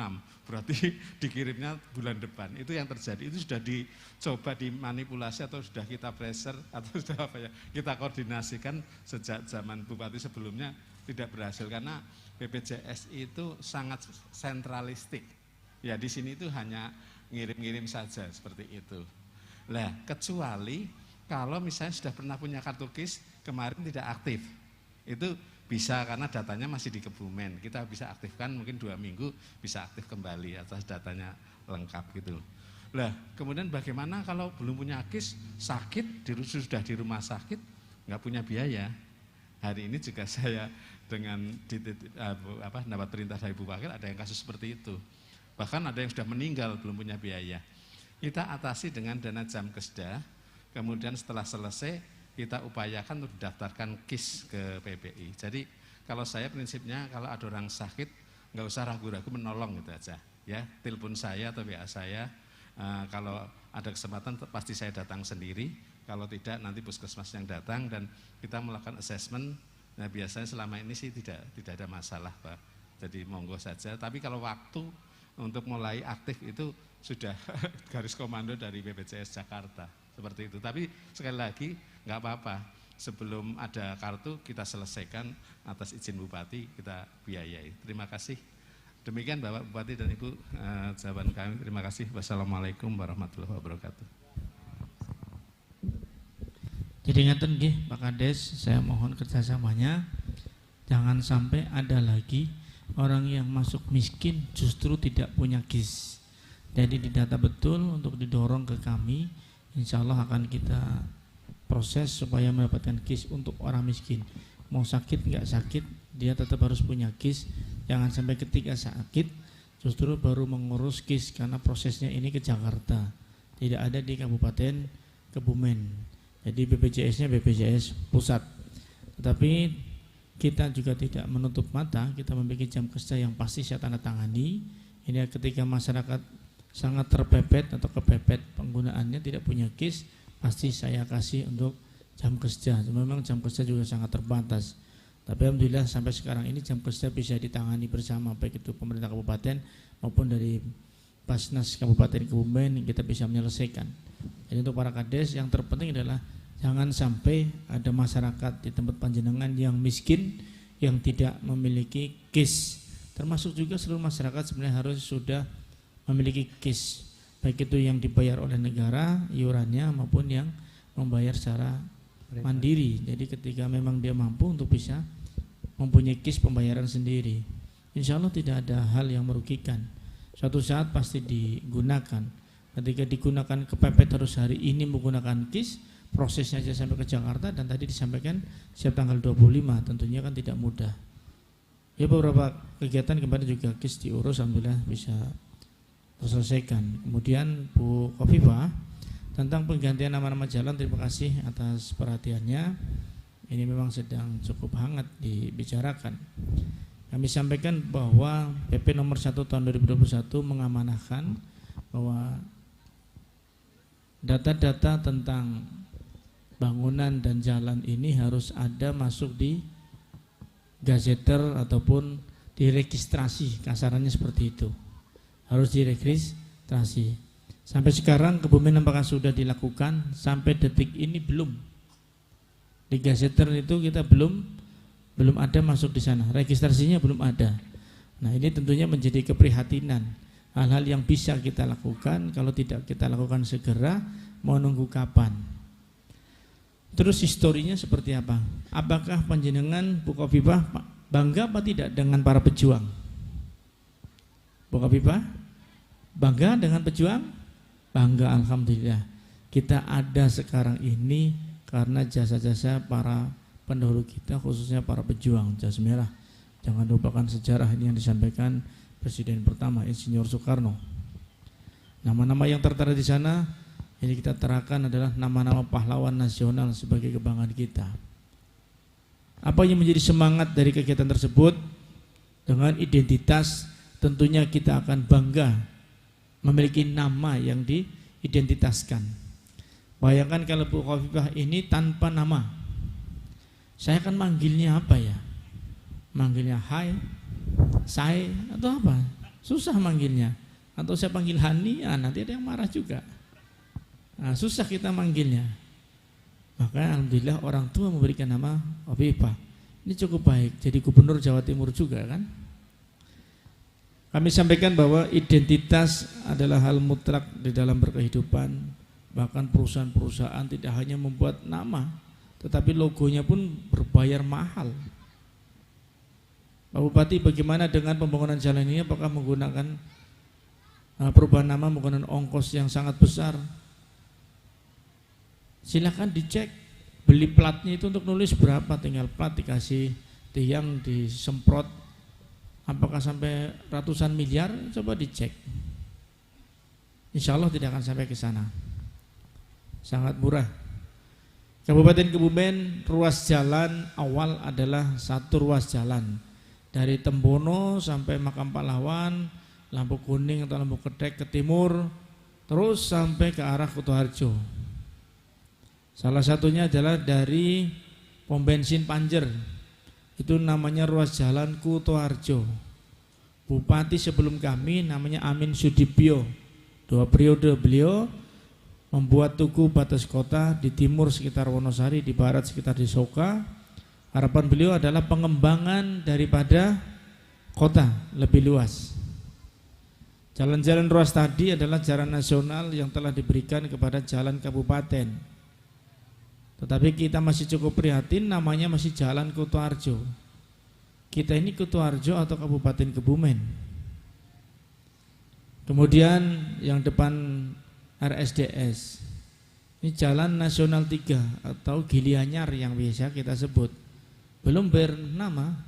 berarti dikirimnya bulan depan. Itu yang terjadi, itu sudah dicoba dimanipulasi atau sudah kita pressure atau sudah apa ya, kita koordinasikan sejak zaman Bupati sebelumnya, tidak berhasil karena BPJS itu sangat sentralistik. Ya di sini itu hanya ngirim-ngirim saja seperti itu. Nah, kecuali kalau misalnya sudah pernah punya kartu KIS, kemarin tidak aktif. Itu bisa karena datanya masih di Kebumen, kita bisa aktifkan mungkin 2 minggu bisa aktif kembali atas datanya lengkap gitu. Nah kemudian bagaimana kalau belum punya KIS, sakit, sudah di rumah sakit, nggak punya biaya. Hari ini juga saya dengan dapat perintah dari Ibu Wakil ada yang kasus seperti itu. Bahkan ada yang sudah meninggal belum punya biaya. Kita atasi dengan dana jam kesda, kemudian setelah selesai kita upayakan untuk daftarkan KIS ke PBI. Jadi kalau saya prinsipnya kalau ada orang sakit nggak usah ragu-ragu menolong gitu aja. Ya, telepon saya atau WA saya. Kalau ada kesempatan pasti saya datang sendiri. Kalau tidak nanti puskesmas yang datang dan kita melakukan assessment. Nah biasanya selama ini sih tidak ada masalah Pak. Jadi monggo saja. Tapi kalau waktu untuk mulai aktif itu sudah garis komando dari BPJS Jakarta. Seperti itu. Tapi sekali lagi nggak apa-apa, sebelum ada kartu kita selesaikan atas izin Bupati, kita biayai. Terima kasih. Demikian Bapak Bupati dan Ibu jawaban kami. Terima kasih. Wassalamualaikum warahmatullahi wabarakatuh. Jadi ngaten nggih Pak Kades, saya mohon kerjasamanya. Jangan sampai ada lagi orang yang masuk miskin justru tidak punya KIS. Jadi didata betul untuk didorong ke kami. Insya Allah akan kita proses supaya mendapatkan KIS untuk orang miskin. Mau sakit nggak sakit, dia tetap harus punya KIS. Jangan sampai ketika sakit justru baru mengurus KIS karena prosesnya ini ke Jakarta, tidak ada di Kabupaten Kebumen. Jadi BPJS-nya BPJS pusat. Tetapi kita juga tidak menutup mata, kita memiliki jam kerja yang pasti saya tanda tangani. Ini ketika masyarakat sangat terpepet atau kepepet penggunaannya, tidak punya KIS, pasti saya kasih untuk jam kerja. Memang jam kerja juga sangat terbatas. Tapi alhamdulillah sampai sekarang ini jam kerja bisa ditangani bersama, baik itu pemerintah kabupaten maupun dari Basnas Kabupaten Kebumen, kita bisa menyelesaikan. Jadi untuk para kades yang terpenting adalah jangan sampai ada masyarakat di tempat panjenengan yang miskin, yang tidak memiliki KIS. Termasuk juga seluruh masyarakat sebenarnya harus sudah memiliki KIS, baik itu yang dibayar oleh negara iurannya maupun yang membayar secara mandiri. Jadi ketika memang dia mampu untuk bisa mempunyai KIS pembayaran sendiri, insya Allah tidak ada hal yang merugikan. Suatu saat pasti digunakan. Ketika digunakan kepepet harus hari ini menggunakan KIS, prosesnya aja sampai ke Jakarta, dan tadi disampaikan siap tanggal 25, tentunya kan tidak mudah. Ya beberapa kegiatan kemarin juga KIS diurus, alhamdulillah bisa terselesaikan. Kemudian Bu Khofifah tentang penggantian nama-nama jalan, terima kasih atas perhatiannya. Ini memang sedang cukup hangat dibicarakan. Kami sampaikan bahwa PP nomor 1 tahun 2021 mengamanahkan bahwa data-data tentang bangunan dan jalan ini harus ada masuk di gazeter ataupun diregistrasi, kasarannya seperti itu. Harus diregistrasi. Sampai sekarang Kebumen apakah sudah dilakukan? Sampai detik ini belum. Di gazeter itu kita belum ada masuk di sana, registrasinya belum ada. Nah ini tentunya menjadi keprihatinan. Hal-hal yang bisa kita lakukan, kalau tidak kita lakukan segera, mau nunggu kapan? Terus historinya seperti apa? Apakah panjenengan Bu Khofifah bangga apa tidak dengan para pejuang? Bu Khofifah bangga dengan pejuang? Bangga, alhamdulillah. Kita ada sekarang ini karena jasa-jasa para pendahulu kita, khususnya para pejuang jas merah. Jangan lupakan sejarah ini yang disampaikan Presiden pertama Insinyur Soekarno. Nama-nama yang tertera di sana ini kita terangkan adalah nama-nama pahlawan nasional sebagai kebanggaan kita. Apa yang menjadi semangat dari kegiatan tersebut? Dengan identitas tentunya kita akan bangga memiliki nama yang diidentitaskan. Bayangkan kalau Bu Khofifah ini tanpa nama, saya akan manggilnya apa ya? Manggilnya Hai, Sai, atau apa? Susah manggilnya. Atau saya panggil Hani, nanti ada yang marah juga. Nah, susah kita manggilnya. Maka alhamdulillah orang tua memberikan nama Khofifah. Ini cukup baik, jadi gubernur Jawa Timur juga kan. Kami sampaikan bahwa identitas adalah hal mutlak di dalam berkehidupan. Bahkan perusahaan-perusahaan tidak hanya membuat nama, tetapi logonya pun berbayar mahal. Pak Bupati, bagaimana dengan pembangunan jalan ini? Apakah menggunakan perubahan nama, menggunakan ongkos yang sangat besar? Silakan dicek, beli platnya itu untuk nulis berapa, tinggal plat dikasih tiang disemprot, apakah sampai ratusan miliar? Coba dicek. Insya Allah tidak akan sampai ke sana. Sangat murah. Kabupaten Kebumen, ruas jalan awal adalah satu ruas jalan dari Tembono sampai Makam Pahlawan, Lampu Kuning atau Lampu Kedek ke timur, terus sampai ke arah Kutoharjo. Salah satunya adalah dari pom bensin Panjer, itu namanya ruas jalan Kutoharjo. Bupati sebelum kami namanya Amin Sudibyo, 2 periode beliau membuat tugu batas kota di timur sekitar Wonosari, di barat sekitar di Soka. Harapan beliau adalah pengembangan daripada kota lebih luas. Jalan-jalan ruas tadi adalah jalan nasional yang telah diberikan kepada jalan kabupaten. Tetapi kita masih cukup prihatin, namanya masih Jalan Kutoharjo. Kita ini Kutoharjo atau Kabupaten Kebumen. Kemudian yang depan RSDS, ini Jalan Nasional 3 atau Gilianyar yang biasa kita sebut, belum bernama.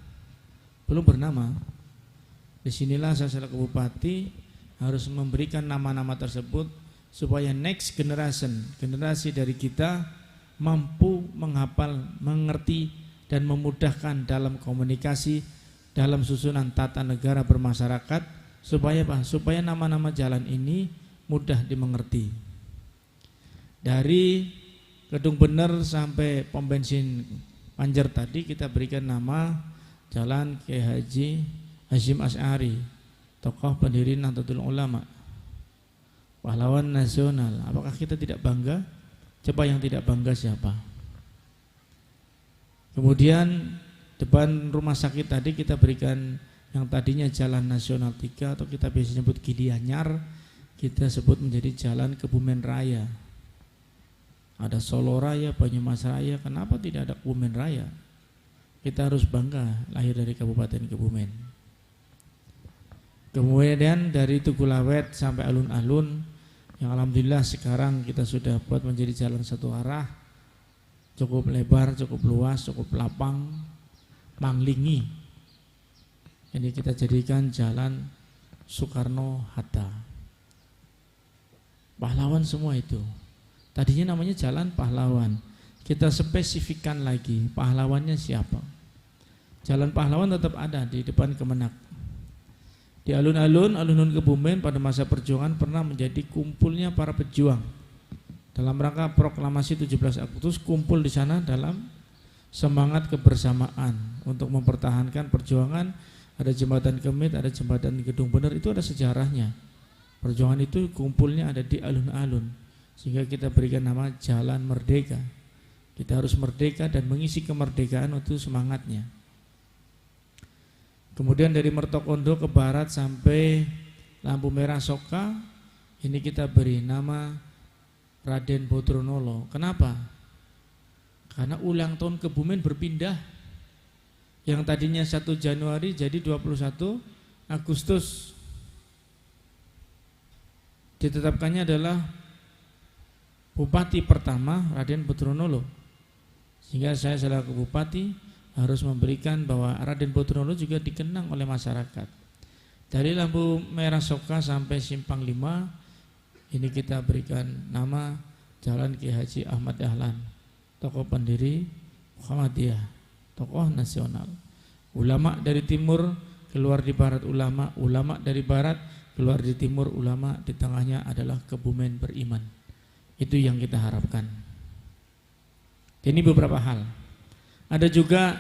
Disinilah saya selaku bupati harus memberikan nama-nama tersebut supaya next generation, generasi dari kita mampu menghafal, mengerti dan memudahkan dalam komunikasi dalam susunan tata negara bermasyarakat supaya nama-nama jalan ini mudah dimengerti. Dari Gedung Bener sampai pom bensin Panjer tadi kita berikan nama Jalan Kiai Haji Hasyim Asy'ari, tokoh pendiri Nahdlatul Ulama, pahlawan nasional. Apakah kita tidak bangga? Coba yang tidak bangga siapa? Kemudian depan rumah sakit tadi kita berikan yang tadinya Jalan Nasional 3 atau kita biasa sebut Gianyar, kita sebut menjadi Jalan Kebumen Raya. Ada Solo Raya, Banyumas Raya, kenapa tidak ada Kebumen Raya? Kita harus bangga lahir dari Kabupaten Kebumen. Kemudian dari Tugu Lawet sampai alun-alun yang alhamdulillah sekarang kita sudah buat menjadi jalan satu arah, cukup lebar, cukup luas, cukup lapang, manglingi. Ini kita jadikan Jalan Soekarno-Hatta. Pahlawan semua itu. Tadinya namanya Jalan Pahlawan. Kita spesifikkan lagi pahlawannya siapa. Jalan Pahlawan tetap ada di depan Kemenak. Di alun-alun Kebumen pada masa perjuangan pernah menjadi kumpulnya para pejuang. Dalam rangka proklamasi 17 Agustus kumpul di sana dalam semangat kebersamaan untuk mempertahankan perjuangan. Ada jembatan Kemit, ada jembatan Gedung Bener, itu ada sejarahnya. Perjuangan itu kumpulnya ada di alun-alun. Sehingga kita berikan nama Jalan Merdeka. Kita harus merdeka dan mengisi kemerdekaan itu semangatnya. Kemudian dari Mertokondo ke barat sampai Lampu Merah Soka, ini kita beri nama Raden Bodronolo. Kenapa? Karena ulang tahun Kebumen berpindah. Yang tadinya 1 Januari jadi 21 Agustus. Ditetapkannya adalah Bupati pertama Raden Bodronolo. Sehingga saya selaku Bupati harus memberikan bahwa Raden Bodronolo juga dikenang oleh masyarakat. Dari Lampu Merah Soka sampai Simpang 5 ini kita berikan nama Jalan Kiai Haji Ahmad Dahlan, tokoh pendiri Muhammadiyah, tokoh nasional. Ulama dari timur keluar di barat ulama, ulama dari barat keluar di timur ulama, di tengahnya adalah Kebumen beriman. Itu yang kita harapkan. Ini beberapa hal. Ada juga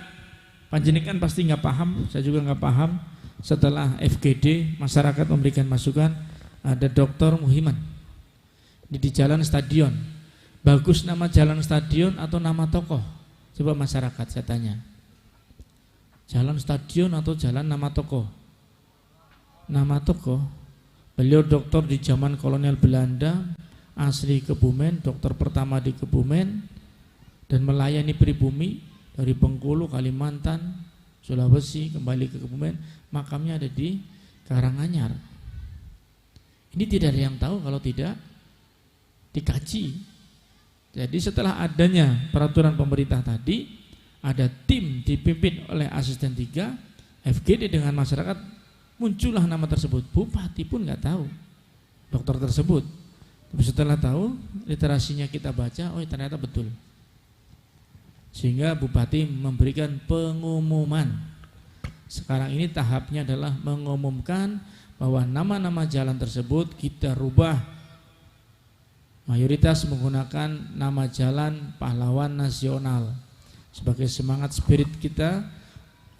panjenengan pasti nggak paham, saya juga nggak paham. Setelah FGD masyarakat memberikan masukan, ada Dr. Muhiman. Ini di Jalan Stadion. Bagus nama Jalan Stadion atau nama tokoh? Coba masyarakat saya tanya. Jalan Stadion atau jalan nama tokoh? Nama tokoh. Beliau dokter di zaman kolonial Belanda, asli Kebumen, dokter pertama di Kebumen, dan melayani pribumi dari Bengkulu, Kalimantan, Sulawesi, kembali ke Kebumen. Makamnya ada di Karanganyar. Ini tidak ada yang tahu kalau tidak dikaji. Jadi setelah adanya peraturan pemerintah tadi, ada tim dipimpin oleh asisten 3, FGD dengan masyarakat, muncullah nama tersebut. Bupati pun nggak tahu dokter tersebut. Tapi setelah tahu, literasinya kita baca, oh ternyata betul. Sehingga Bupati memberikan pengumuman. Sekarang ini tahapnya adalah mengumumkan bahwa nama-nama jalan tersebut kita rubah. Mayoritas menggunakan nama Jalan Pahlawan Nasional sebagai semangat spirit kita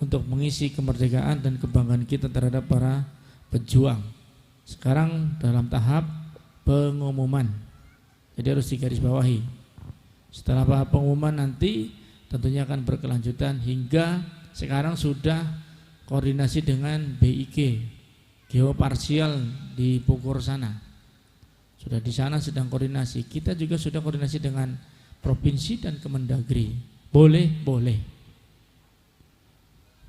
untuk mengisi kemerdekaan dan kebanggaan kita terhadap para pejuang. Sekarang dalam tahap pengumuman, jadi harus digarisbawahi. Setelah pengumuman nanti tentunya akan berkelanjutan hingga sekarang sudah koordinasi dengan BIG geoparsial di Bogor sana. Sudah di sana sedang koordinasi. Kita juga sudah koordinasi dengan provinsi dan Kemendagri. Boleh.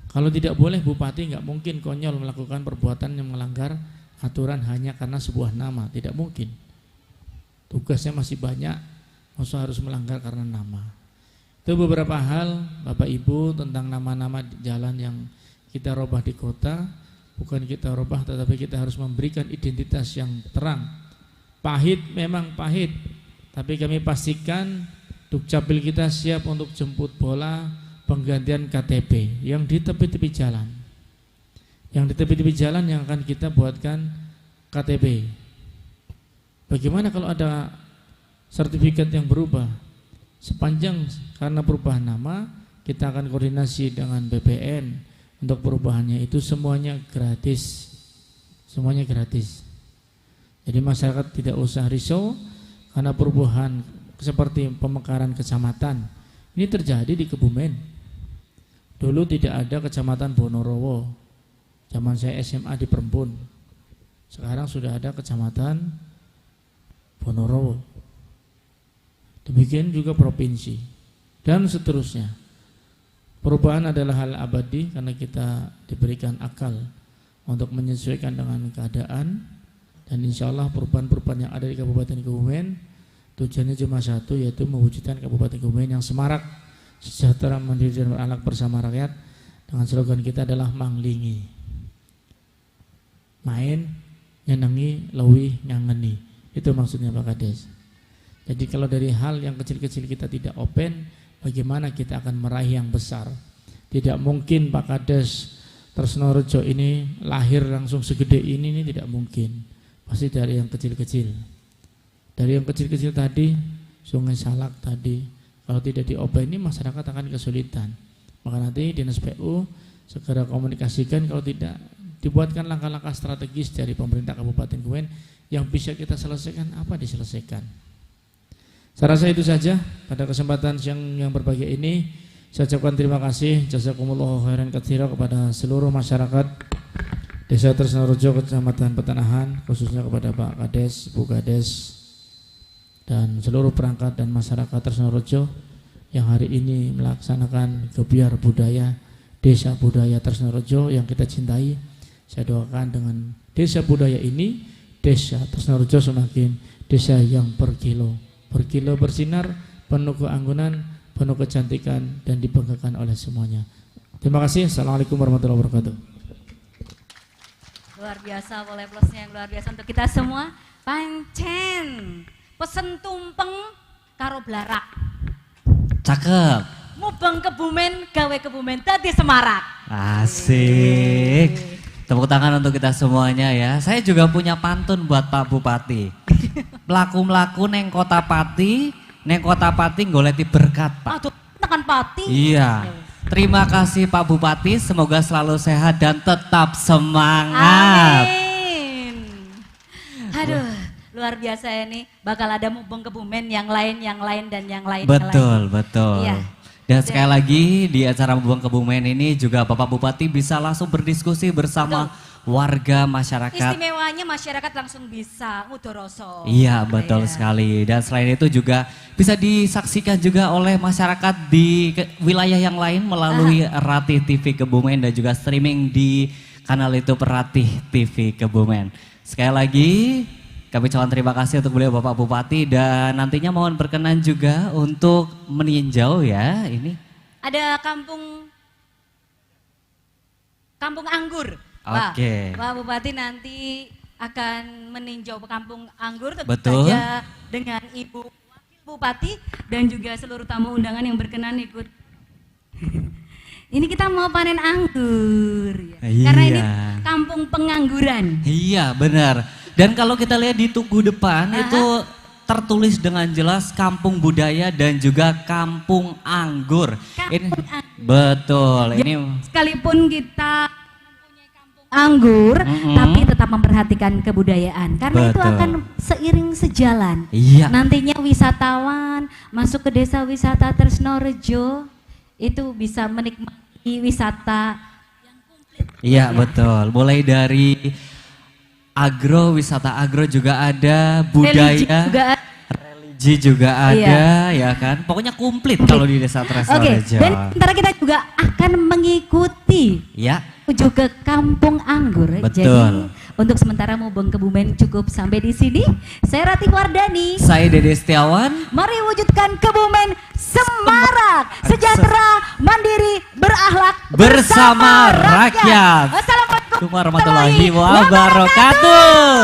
Kalau tidak boleh, Bupati nggak mungkin konyol melakukan perbuatan yang melanggar aturan hanya karena sebuah nama. Tidak mungkin. Tugasnya masih banyak, masa harus melanggar karena nama. Itu beberapa hal Bapak Ibu tentang nama-nama jalan yang kita rubah di kota. Bukan kita rubah, tetapi kita harus memberikan identitas yang terang. Pahit memang pahit, tapi kami pastikan Dukcapil kita siap untuk jemput bola, penggantian KTP yang di tepi-tepi jalan. Yang di tepi-tepi jalan yang akan kita buatkan KTP. Bagaimana kalau ada sertifikat yang berubah? Sepanjang karena perubahan nama, kita akan koordinasi dengan BPN untuk perubahannya, itu semuanya gratis. Semuanya gratis. Jadi masyarakat tidak usah risau karena perubahan seperti pemekaran kecamatan. Ini terjadi di Kebumen. Dulu tidak ada kecamatan Bonorowo. Zaman saya SMA di Perempun. Sekarang sudah ada kecamatan Bonorowo. Demikian juga provinsi dan seterusnya. Perubahan adalah hal abadi karena kita diberikan akal untuk menyesuaikan dengan keadaan, dan insya Allah perubahan-perubahan yang ada di Kabupaten Kebumen tujuannya cuma satu, yaitu mewujudkan Kabupaten Kebumen yang semarak, sejahtera, mandiri dan berakhlak bersama rakyat. Dengan slogan kita adalah manglingi, main, nyenengi, leuwih, nyangeni. Itu maksudnya Pak Kades. Jadi kalau dari hal yang kecil-kecil kita tidak open, bagaimana kita akan meraih yang besar? Tidak mungkin Pak Kades Tresnorejo ini lahir langsung segede ini tidak mungkin. Pasti dari yang kecil-kecil. Dari yang kecil-kecil tadi, Sungai Salak tadi, kalau tidak diopen ini masyarakat akan kesulitan. Maka nanti Dinas PU segera komunikasikan, kalau tidak dibuatkan langkah-langkah strategis dari pemerintah Kabupaten Kebumen yang bisa kita selesaikan, apa diselesaikan. Saya rasa itu saja pada kesempatan siang yang berbahagia ini. Saya ucapkan terima kasih jazakumullahu khairan katsira kepada seluruh masyarakat Desa Tresnorejo, Kecamatan Petanahan, khususnya kepada Pak Kades, Bu Kades, dan seluruh perangkat dan masyarakat Tresnorejo yang hari ini melaksanakan Gebyar Budaya Desa Budaya Tresnorejo yang kita cintai. Saya doakan dengan desa budaya ini, Desa Tresnorejo semakin desa yang berkilau bersinar, penuh keanggunan, penuh kecantikan, dan dibanggakan oleh semuanya. Terima kasih. Assalamualaikum warahmatullahi wabarakatuh. Luar biasa, boleh plusnya yang luar biasa untuk kita semua. Pancen, pesen tumpeng karo blarak. Cakep. Mubeng Kebumen, gawe Kebumen dadi semarak. Asik. Tepuk tangan untuk kita semuanya ya. Saya juga punya pantun buat Pak Bupati. Mlaku-mlaku neng kota Pati, neng kota Pati goleti berkat Pak. Aduh, tekan Pati. Iya. Terima kasih Pak Bupati, semoga selalu sehat dan tetap semangat. Amin. Aduh, luar biasa ini. Bakal ada mubeng Kebumen yang lain dan yang lain. Betul, betul. Iya. Dan sekali lagi di acara Mubeng Kebumen ini juga Bapak Bupati bisa langsung berdiskusi bersama warga masyarakat. Istimewanya masyarakat langsung bisa ngudoroso. Iya, betul sekali. Dan selain itu juga bisa disaksikan juga oleh masyarakat di wilayah yang lain melalui Ratih TV Kebumen dan juga streaming di kanal YouTube Ratih TV Kebumen. Sekali lagi kami ucapkan terima kasih untuk beliau Bapak Bupati, dan nantinya mohon berkenan juga untuk meninjau ya ini. Ada kampung anggur. Oke. Pak Bupati nanti akan meninjau kampung anggur, tentu Betul. saja dengan Ibu Wakil Bupati dan juga seluruh tamu undangan yang berkenan ikut. Ini kita mau panen anggur, Iya. karena ini kampung pengangguran. Iya, benar. Dan kalau kita lihat di tugu depan itu tertulis dengan jelas Kampung Budaya dan juga Kampung Anggur. Betul. Ini Sekalipun kita mempunyai kampung anggur, tapi tetap memperhatikan kebudayaan. Karena itu Betul. akan seiring sejalan. Iya. Nantinya wisatawan masuk ke desa wisata Tresnorejo itu bisa menikmati wisata. Iya, betul. Mulai dari wisata agro juga ada, budaya, religi juga ada, ya kan? Pokoknya komplit kalau di Desa Tresnorejo. Dan sementara kita juga akan mengikuti menuju ke Kampung Anggur. Betul. Jadi untuk sementara Mubeng Kebumen cukup sampai di sini. Saya Ratih Wardani. Saya Dede Setiawan. Mari wujudkan Kebumen semarak, sejahtera, mandiri, berakhlak bersama rakyat. Wassalamualaikum warahmatullahi wabarakatuh.